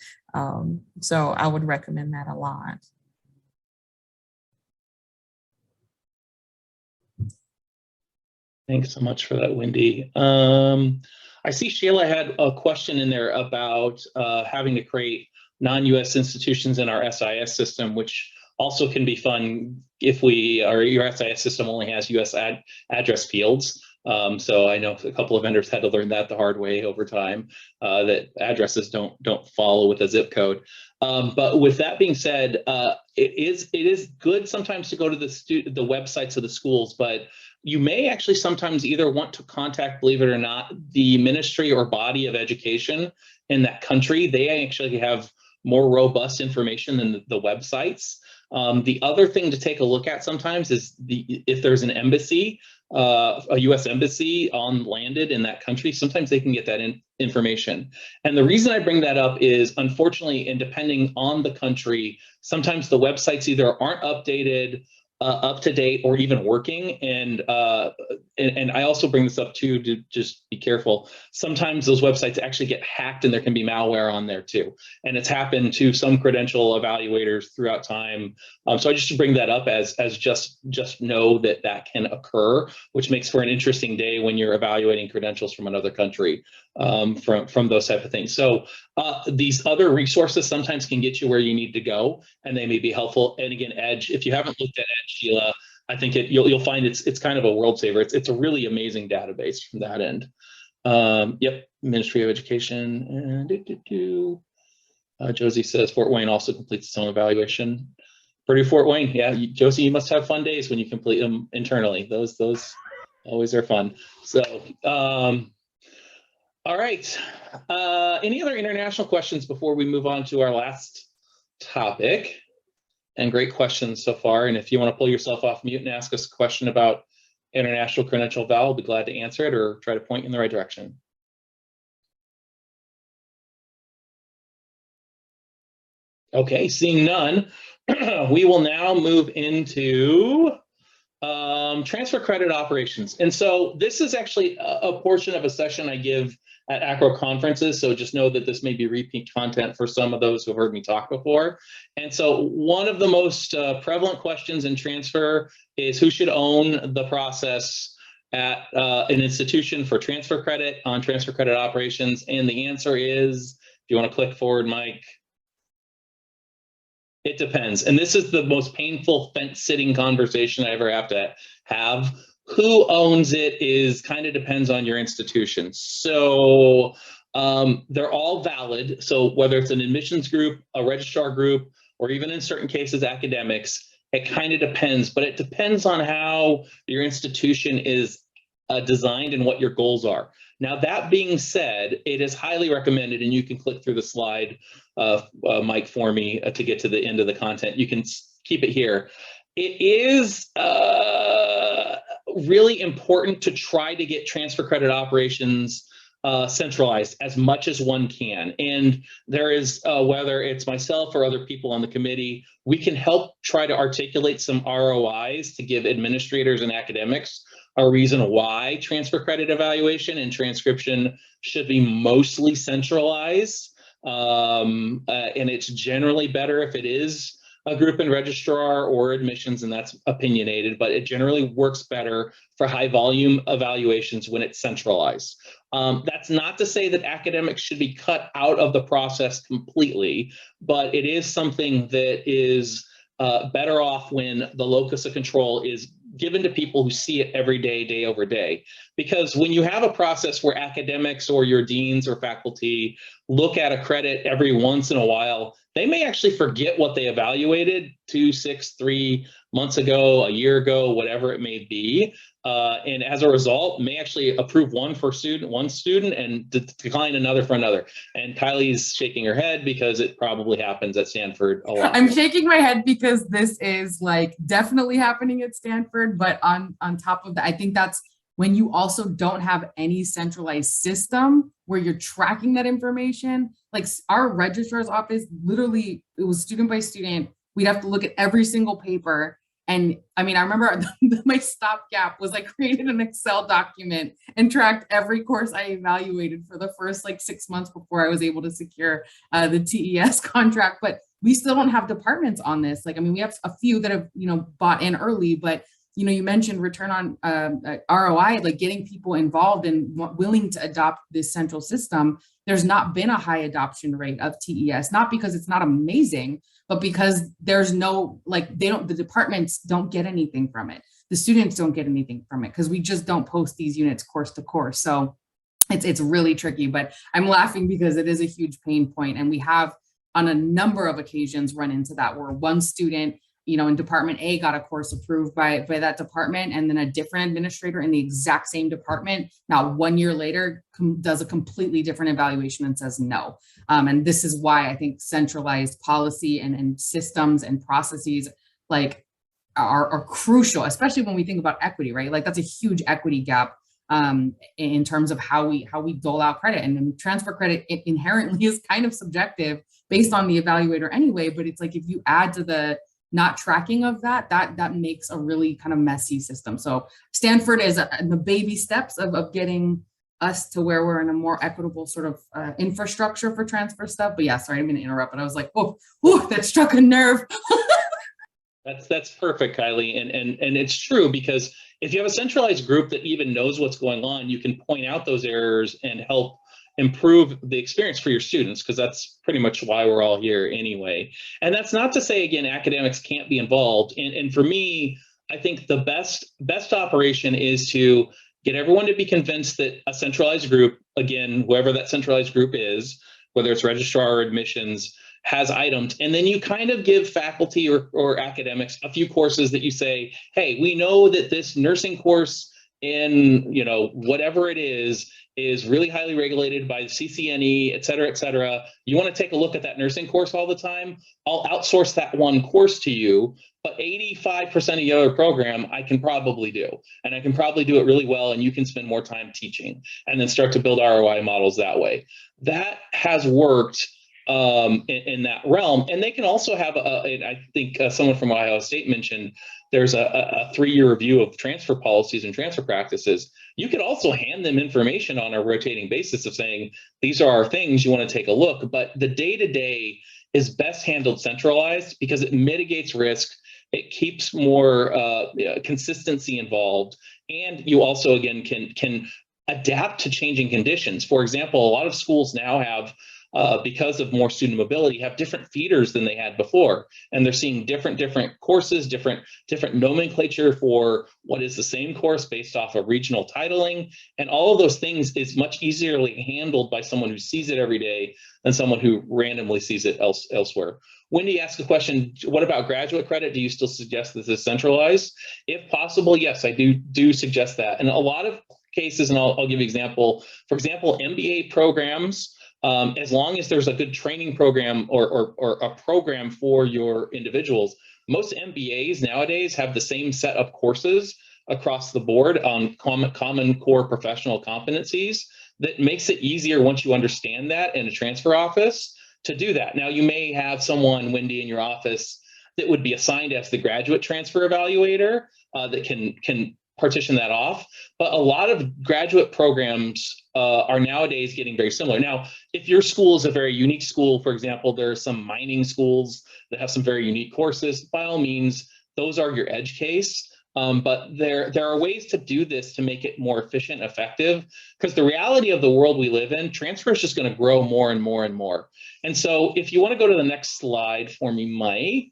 So I would recommend that a lot. Thanks so much for that, Wendy. I see Sheila had a question in there about having to create non-US institutions in our SIS system, which also can be fun if your SIS system only has US address fields. So I know a couple of vendors had to learn that the hard way over time, that addresses don't follow with a zip code. But with that being said, it is good sometimes to go to the websites of the schools, but you may actually sometimes either want to contact, believe it or not, the ministry or body of education in that country. They actually have more robust information than the websites. The other thing to take a look at sometimes is if there's an embassy, a US embassy landed in that country, sometimes they can get that information. And the reason I bring that up is, unfortunately, and depending on the country, sometimes the websites either aren't updated, up to date, or even working. And I also bring this up too, to just be careful. Sometimes those websites actually get hacked and there can be malware on there too. And it's happened to some credential evaluators throughout time. So I just bring that up as just know that can occur, which makes for an interesting day when you're evaluating credentials from another country, from those type of things. So these other resources sometimes can get you where you need to go, and they may be helpful. And again, EDGE, if you haven't looked at EDGE, Sheila, I think you'll find it's kind of a world saver. It's a really amazing database from that end. Yep, Ministry of Education. And Josie says Fort Wayne also completes its own evaluation. Purdue Fort Wayne, yeah, Josie, you must have fun days when you complete them internally. Those always are fun. So, all right. Any other international questions before we move on to our last topic? And great questions so far. And if you want to pull yourself off mute and ask us a question about international credential eval, I'll be glad to answer it or try to point you in the right direction. Okay, seeing none, we will now move into transfer credit operations. And so this is actually a portion of a session I give at ACRO conferences. So just know that this may be repeat content for some of those who have heard me talk before. And so one of the most prevalent questions in transfer is who should own the process at an institution for transfer credit on transfer credit operations? And the answer is, if you want to click forward, Mike, it depends. And this is the most painful fence-sitting conversation I ever have to have. Who owns it is kind of depends on your institution. So they're all valid. So whether it's an admissions group, a registrar group, or even in certain cases, academics, it kind of depends, but it depends on how your institution is designed and what your goals are. Now, that being said, it is highly recommended, and you can click through the slide, Mike, for me to get to the end of the content. You can keep it here. It is really important to try to get transfer credit operations centralized as much as one can. And there is, whether it's myself or other people on the committee, we can help try to articulate some ROIs to give administrators and academics a reason why transfer credit evaluation and transcription should be mostly centralized. And it's generally better if it is a group and registrar or admissions, and that's opinionated, but it generally works better for high volume evaluations when it's centralized. That's not to say that academics should be cut out of the process completely, but it is something that is better off when the locus of control is given to people who see it every day, day over day. Because when you have a process where academics or your deans or faculty look at a credit every once in a while, they may actually forget what they evaluated 2, 6, 3 months ago, a year ago, whatever it may be. And as a result, may actually approve one student and decline another for another. And Kylie's shaking her head because it probably happens at Stanford a lot. I'm shaking my head because this is like definitely happening at Stanford, but on top of that, I think that's when you also don't have any centralized system where you're tracking that information. Like our registrar's office, literally, it was student by student. We'd have to look at every single paper. And I mean, I remember my stopgap was I created an Excel document and tracked every course I evaluated for the first like 6 months before I was able to secure the TES contract. But we still don't have departments on this. Like, I mean, we have a few that have, bought in early, but you mentioned return on ROI, like getting people involved and willing to adopt this central system. There's not been a high adoption rate of TES, not because it's not amazing, but because there's no, the departments don't get anything from it. The students don't get anything from it because we just don't post these units course to course. So it's really tricky, but I'm laughing because it is a huge pain point. And we have on a number of occasions run into that where one student in department A got a course approved by that department, and then a different administrator in the exact same department, now 1 year later, does a completely different evaluation and says no. And this is why I think centralized policy and systems and processes are crucial, especially when we think about equity, right? Like that's a huge equity gap in terms of how we dole out credit. And then transfer credit, it inherently is kind of subjective based on the evaluator anyway, but it's like if you add to the not tracking of that makes a really kind of messy system. So Stanford is the baby steps of getting us to where we're in a more equitable sort of infrastructure for transfer stuff. But yeah, sorry, I'm going to interrupt, but I was like, whoa, that struck a nerve. That's perfect, Kylie. And it's true, because if you have a centralized group that even knows what's going on, you can point out those errors and help improve the experience for your students, because that's pretty much why we're all here anyway. And that's not to say, again, academics can't be involved. And for me, I think the best operation is to get everyone to be convinced that a centralized group, again, whoever that centralized group is, whether it's registrar or admissions, has items. And then you kind of give faculty or academics a few courses that you say, hey, we know that this nursing course in, whatever it is really highly regulated by the CCNE, et cetera, et cetera. You want to take a look at that nursing course all the time? I'll outsource that one course to you, but 85% of your other program, I can probably do. And I can probably do it really well, and you can spend more time teaching and then start to build ROI models that way. That has worked in that realm. And they can also have, I think someone from Ohio State mentioned, there's a 3-year review of transfer policies and transfer practices. You could also hand them information on a rotating basis of saying, these are our things, you want to take a look. But the day-to-day is best handled centralized because it mitigates risk. It keeps more consistency involved. And you also, again, can adapt to changing conditions. For example, a lot of schools now have, because of more student mobility, have different feeders than they had before. And they're seeing different courses, different nomenclature for what is the same course based off of regional titling. And all of those things is much easier handled by someone who sees it every day than someone who randomly sees it elsewhere. Wendy asked a question, what about graduate credit? Do you still suggest this is centralized? If possible, yes, I do suggest that. And a lot of cases, and I'll give you an example. For example, MBA programs, as long as there's a good training program or a program for your individuals, most MBAs nowadays have the same set of courses across the board on common core professional competencies that makes it easier once you understand that in a transfer office to do that. Now, you may have someone, Wendy, in your office that would be assigned as the graduate transfer evaluator that can partition that off. But a lot of graduate programs are nowadays getting very similar. Now, if your school is a very unique school, for example, there are some mining schools that have some very unique courses, by all means, those are your edge case. But there are ways to do this to make it more efficient, effective, because the reality of the world we live in, transfer is just going to grow more and more and more. And so if you want to go to the next slide for me, Mike,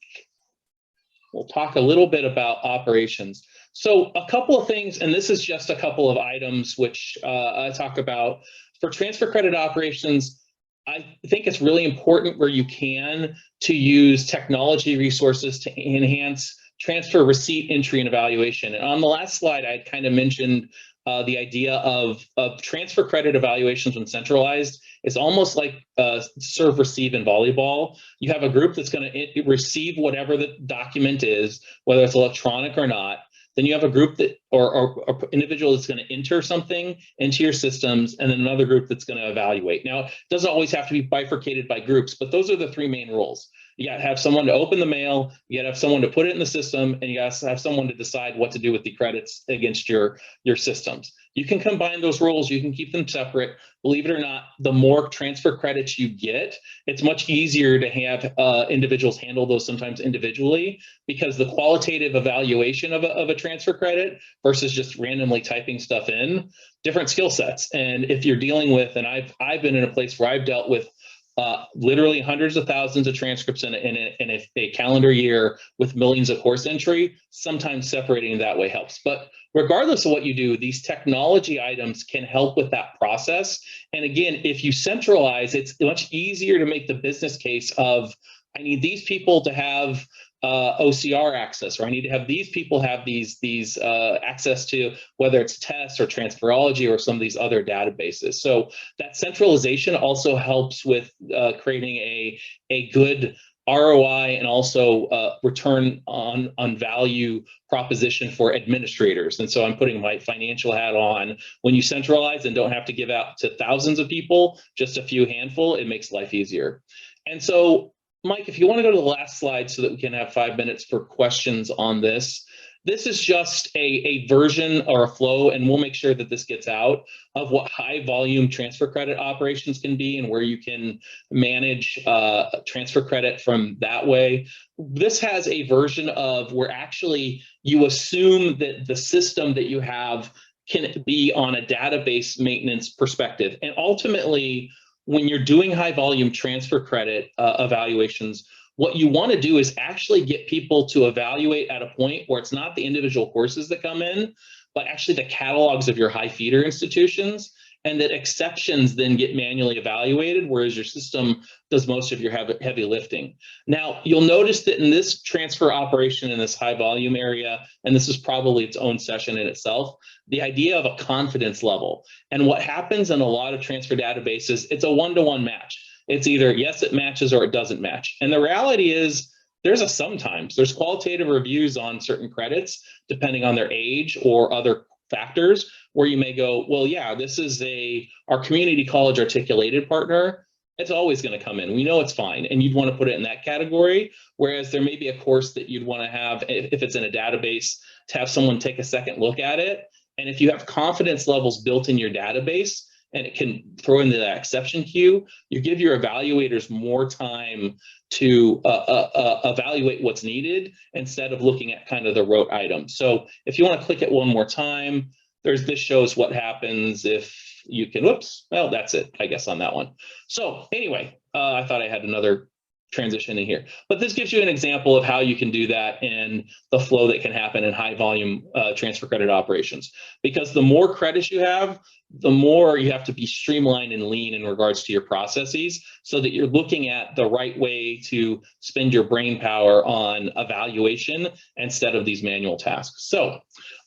we'll talk a little bit about operations. So a couple of things, and this is just a couple of items which I talk about. For transfer credit operations, I think it's really important where you can to use technology resources to enhance transfer receipt, entry, and evaluation. And on the last slide, I had kind of mentioned the idea of transfer credit evaluations when centralized. It's almost like serve, receive in volleyball. You have a group that's going to receive whatever the document is, whether it's electronic or not. Then you have a group that, or individual that's going to enter something into your systems, and then another group that's going to evaluate. Now, it doesn't always have to be bifurcated by groups, but those are the three main roles. You got to have someone to open the mail, you got to have someone to put it in the system, and you got to have someone to decide what to do with the credits against your systems. You can combine those roles, you can keep them separate. Believe it or not, the more transfer credits you get, it's much easier to have individuals handle those sometimes individually, because the qualitative evaluation of a transfer credit versus just randomly typing stuff in, different skill sets. And if you're dealing with, and I've been in a place where I've dealt with literally hundreds of thousands of transcripts in a calendar year with millions of course entry, sometimes separating that way helps. But regardless of what you do, these technology items can help with that process. And again, if you centralize, it's much easier to make the business case of, I need these people to have OCR access, or I need to have these people have these access to whether it's tests or transferology or some of these other databases. So that centralization also helps with creating a good ROI and also return on value proposition for administrators. And so I'm putting my financial hat on. When you centralize and don't have to give out to thousands of people, just a few handful, it makes life easier. And so Mike, if you want to go to the last slide so that we can have 5 minutes for questions on this. This is just a version or a flow, and we'll make sure that this gets out, of what high volume transfer credit operations can be and where you can manage transfer credit from that way. This has a version of where actually you assume that the system that you have can be on a database maintenance perspective. And ultimately, when you're doing high volume transfer credit evaluations, what you want to do is actually get people to evaluate at a point where it's not the individual courses that come in, but actually the catalogs of your high feeder institutions, and that exceptions then get manually evaluated, whereas your system does most of your heavy lifting. Now, you'll notice that in this transfer operation in this high volume area, and this is probably its own session in itself, the idea of a confidence level. And what happens in a lot of transfer databases, it's a one-to-one match. It's either yes, it matches, or it doesn't match. And the reality is there's a sometimes. There's qualitative reviews on certain credits, depending on their age or other factors, where you may go, well, yeah, this is our community college articulated partner. It's always going to come in. We know it's fine. And you'd want to put it in that category. Whereas there may be a course that you'd want to have, if it's in a database, to have someone take a second look at it. And if you have confidence levels built in your database, and it can throw into that exception queue, you give your evaluators more time to evaluate what's needed instead of looking at kind of the rote item. So if you want to click it one more time, this shows what happens if you can, whoops, well, that's it, I guess, on that one. So anyway, I thought I had another transition in here, but this gives you an example of how you can do that in the flow that can happen in high volume transfer credit operations. Because the more credits you have, the more you have to be streamlined and lean in regards to your processes, so that you're looking at the right way to spend your brain power on evaluation instead of these manual tasks. So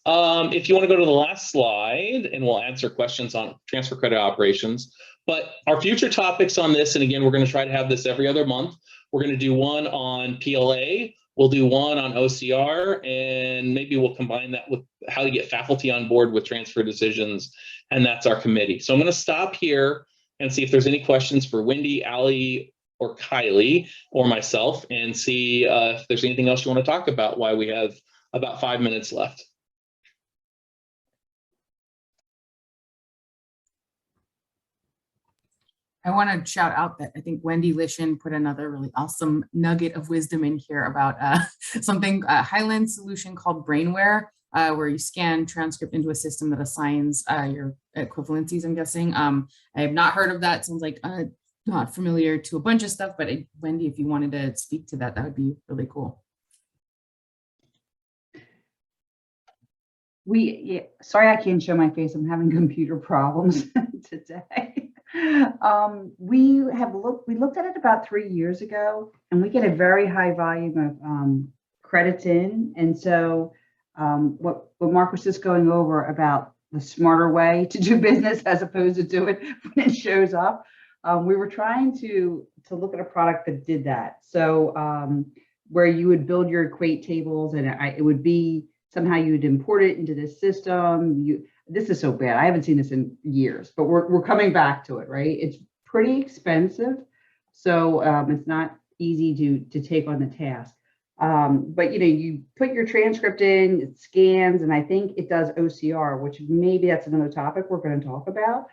if you want to go to the last slide, and we'll answer questions on transfer credit operations. But our future topics on this, and again, we're going to try to have this every other month. We're going to do one on PLA, we'll do one on OCR, and maybe we'll combine that with how to get faculty on board with transfer decisions, and that's our committee. So I'm going to stop here and see if there's any questions for Wendy, Allie, or Kylie, or myself, and see if there's anything else you want to talk about while we have about 5 minutes left. I want to shout out that I think Wendy Lishan put another really awesome nugget of wisdom in here about something, a Highland solution called Brainware, where you scan transcript into a system that assigns your equivalencies, I'm guessing. I have not heard of that. Sounds like not familiar to a bunch of stuff, but Wendy, if you wanted to speak to that, that would be really cool. Sorry, I can't show my face. I'm having computer problems today. We looked at it about 3 years ago, and we get a very high volume of credits in. And so what Mark was just going over about the smarter way to do business as opposed to do it when it shows up, we were trying to look at a product that did that. So where you would build your equate tables, and it would be somehow you'd import it into this system. This is so bad. I haven't seen this in years, but we're coming back to it, right? It's pretty expensive, so it's not easy to take on the task. But you put your transcript in, it scans, and I think it does OCR, which maybe that's another topic we're going to talk about.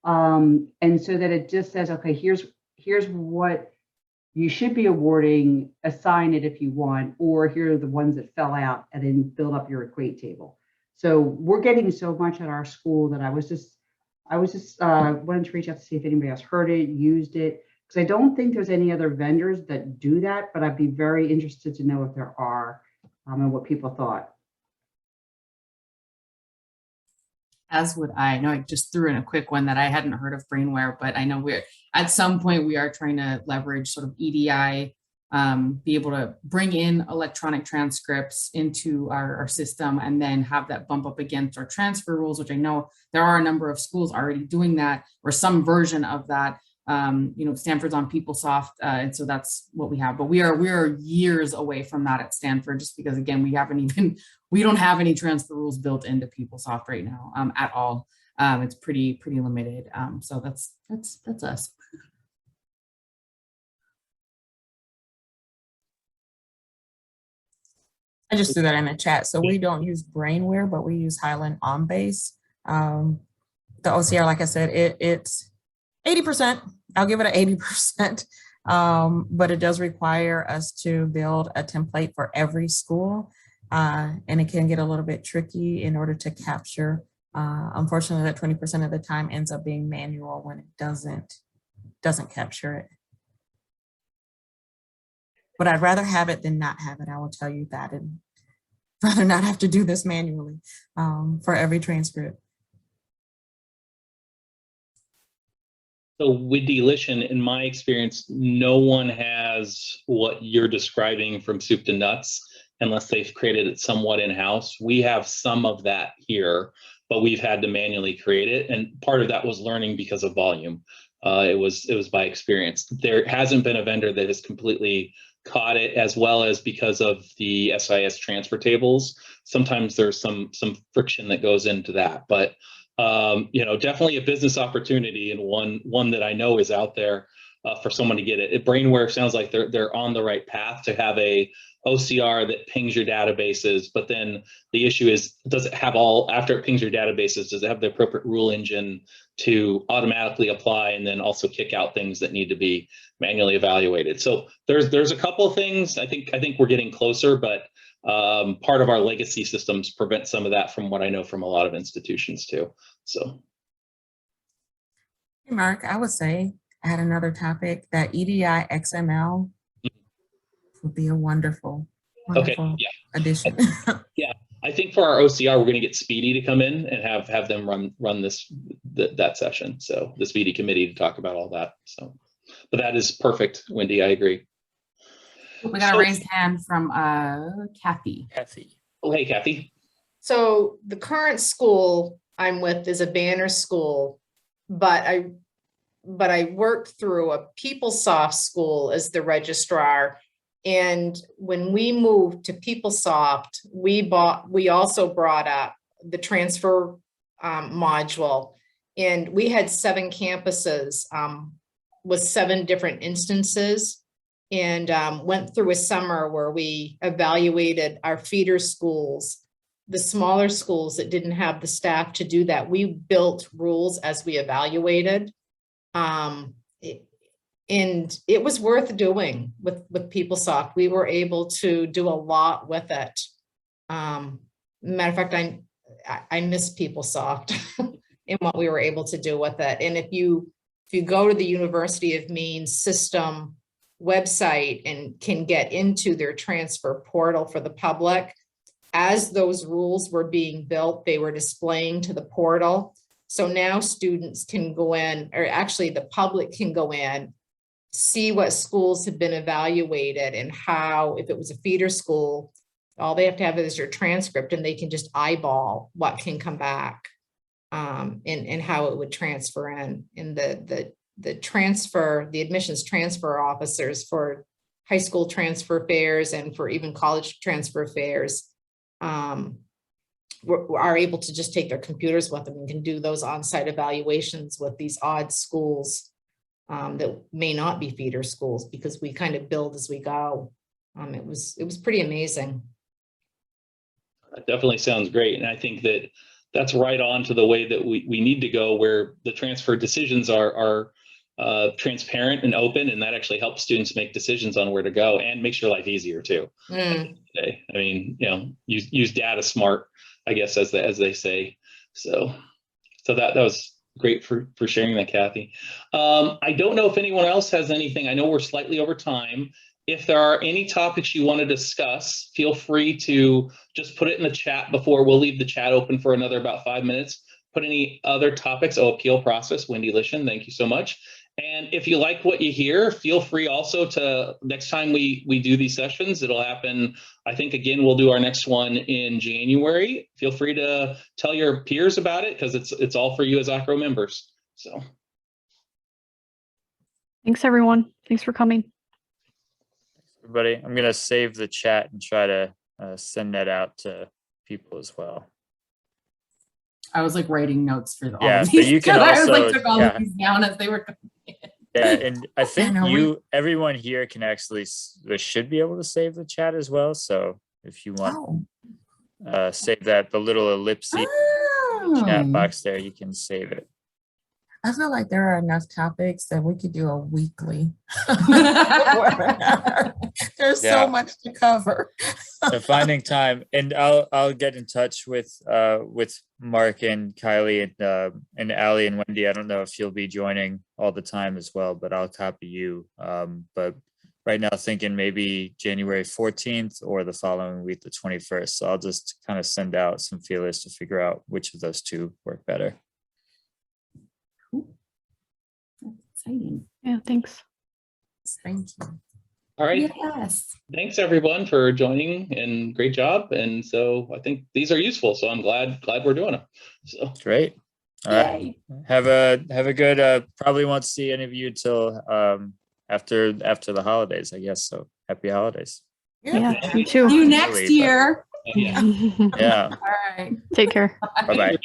And so that it just says, okay, here's what you should be awarding, assign it if you want, or here are the ones that fell out, and then build up your equate table. So we're getting so much at our school that I was just wanting to reach out to see if anybody else heard it, used it, because I don't think there's any other vendors that do that, but I'd be very interested to know if there are, and what people thought. As would I. No, I just threw in a quick one that I hadn't heard of, Brainware, but I know we're at some point we are trying to leverage sort of EDI, be able to bring in electronic transcripts into our system, and then have that bump up against our transfer rules, which I know there are a number of schools already doing that, or some version of that. Stanford's on PeopleSoft, and so that's what we have. But we are years away from that at Stanford, just because again we don't have any transfer rules built into PeopleSoft right now at all. It's pretty limited. So that's us. I just threw that in the chat. So we don't use Brainware, but we use Highland OnBase. The OCR, like I said, it's 80%. I'll give it an 80%, but it does require us to build a template for every school, and it can get a little bit tricky in order to capture. Unfortunately, that 20% of the time ends up being manual when it doesn't capture it. But I'd rather have it than not have it. I will tell you that, and rather not have to do this manually for every transcript. So with deletion, in my experience, no one has what you're describing from soup to nuts unless they've created it somewhat in-house. We have some of that here, but we've had to manually create it. And part of that was learning because of volume. It was by experience. There hasn't been a vendor that has completely caught it, as well as because of the SIS transfer tables. Sometimes there's some friction that goes into that, but definitely a business opportunity, and one that I know is out there. for someone to get it. Brainware sounds like they're on the right path to have a OCR that pings your databases, but then the issue is, does it have after it pings your databases, does it have the appropriate rule engine to automatically apply and then also kick out things that need to be manually evaluated? So there's a couple of things. I think we're getting closer, but part of our legacy systems prevent some of that, from what I know from a lot of institutions too. So. Hey, Mark, I would say add another topic, that EDI XML would be a wonderful addition. Yeah, I think for our OCR, we're going to get Speedy to come in and have them run that session. So the Speedy committee to talk about all that. So, but that is perfect, Wendy. I agree. We got a raised hand from Kathy. Oh, hey, Kathy. So the current school I'm with is a banner school, but I worked through a PeopleSoft school as the registrar. And when we moved to PeopleSoft, we also brought up the transfer module, and we had 7 campuses with 7 different instances, and went through a summer where we evaluated our feeder schools, the smaller schools that didn't have the staff to do that. We built rules as we evaluated. And it was worth doing with PeopleSoft. We were able to do a lot with it. Matter of fact, I miss PeopleSoft and what we were able to do with it. And if you go to the University of Maine's system website and can get into their transfer portal for the public, as those rules were being built, they were displaying to the portal. So now students can go in, or actually the public can go in, see what schools have been evaluated and how, if it was a feeder school, all they have to have is your transcript and they can just eyeball what can come back, and how it would transfer in. And the admissions transfer officers for high school transfer fairs and for even college transfer fairs are able to just take their computers with them and can do those on-site evaluations with these odd schools that may not be feeder schools, because we kind of build as we go. It was pretty amazing. That definitely sounds great. And I think that's right on to the way that we need to go, where the transfer decisions are transparent and open, and that actually helps students make decisions on where to go and makes your life easier too. I mean, use data smart, I guess, as they say. So that was great for sharing that, Kathy. I don't know if anyone else has anything. I know we're slightly over time. If there are any topics you want to discuss, feel free to just put it in the chat before. We'll leave the chat open for another about 5 minutes. Put any other topics. Appeal process, Wendy Lishan, thank you so much. And if you like what you hear, feel free also to, next time we do these sessions, it'll happen, I think, again, we'll do our next one in January. Feel free to tell your peers about it, because it's all for you as ACRO members. So. Thanks, everyone. Thanks for coming. Everybody, I'm going to save the chat and try to send that out to people as well. I was like writing notes for all Yeah, of but these. you can I was also, like took all of these down as they were coming in. Yeah, and I think know, everyone here can actually, should be able to save the chat as well. So if you want, save that, the little ellipse in the chat box there, you can save it. I feel like there are enough topics that we could do a weekly. There's so much to cover. So finding time, and I'll get in touch with Mark and Kylie and Allie and Wendy. I don't know if you'll be joining all the time as well, but I'll copy you. But right now thinking maybe January 14th or the following week, the 21st. So I'll just kind of send out some feelers to figure out which of those two work better. Exciting. Yeah, thanks. Thank you. All right. Yes. Thanks everyone for joining, and great job. And so I think these are useful. So I'm glad we're doing them. So great. All right. Have a good. Probably won't see any of you till after the holidays, I guess. So happy holidays. Yeah, you too. See you next year. Yeah. Yeah. All right. Take care. Bye bye.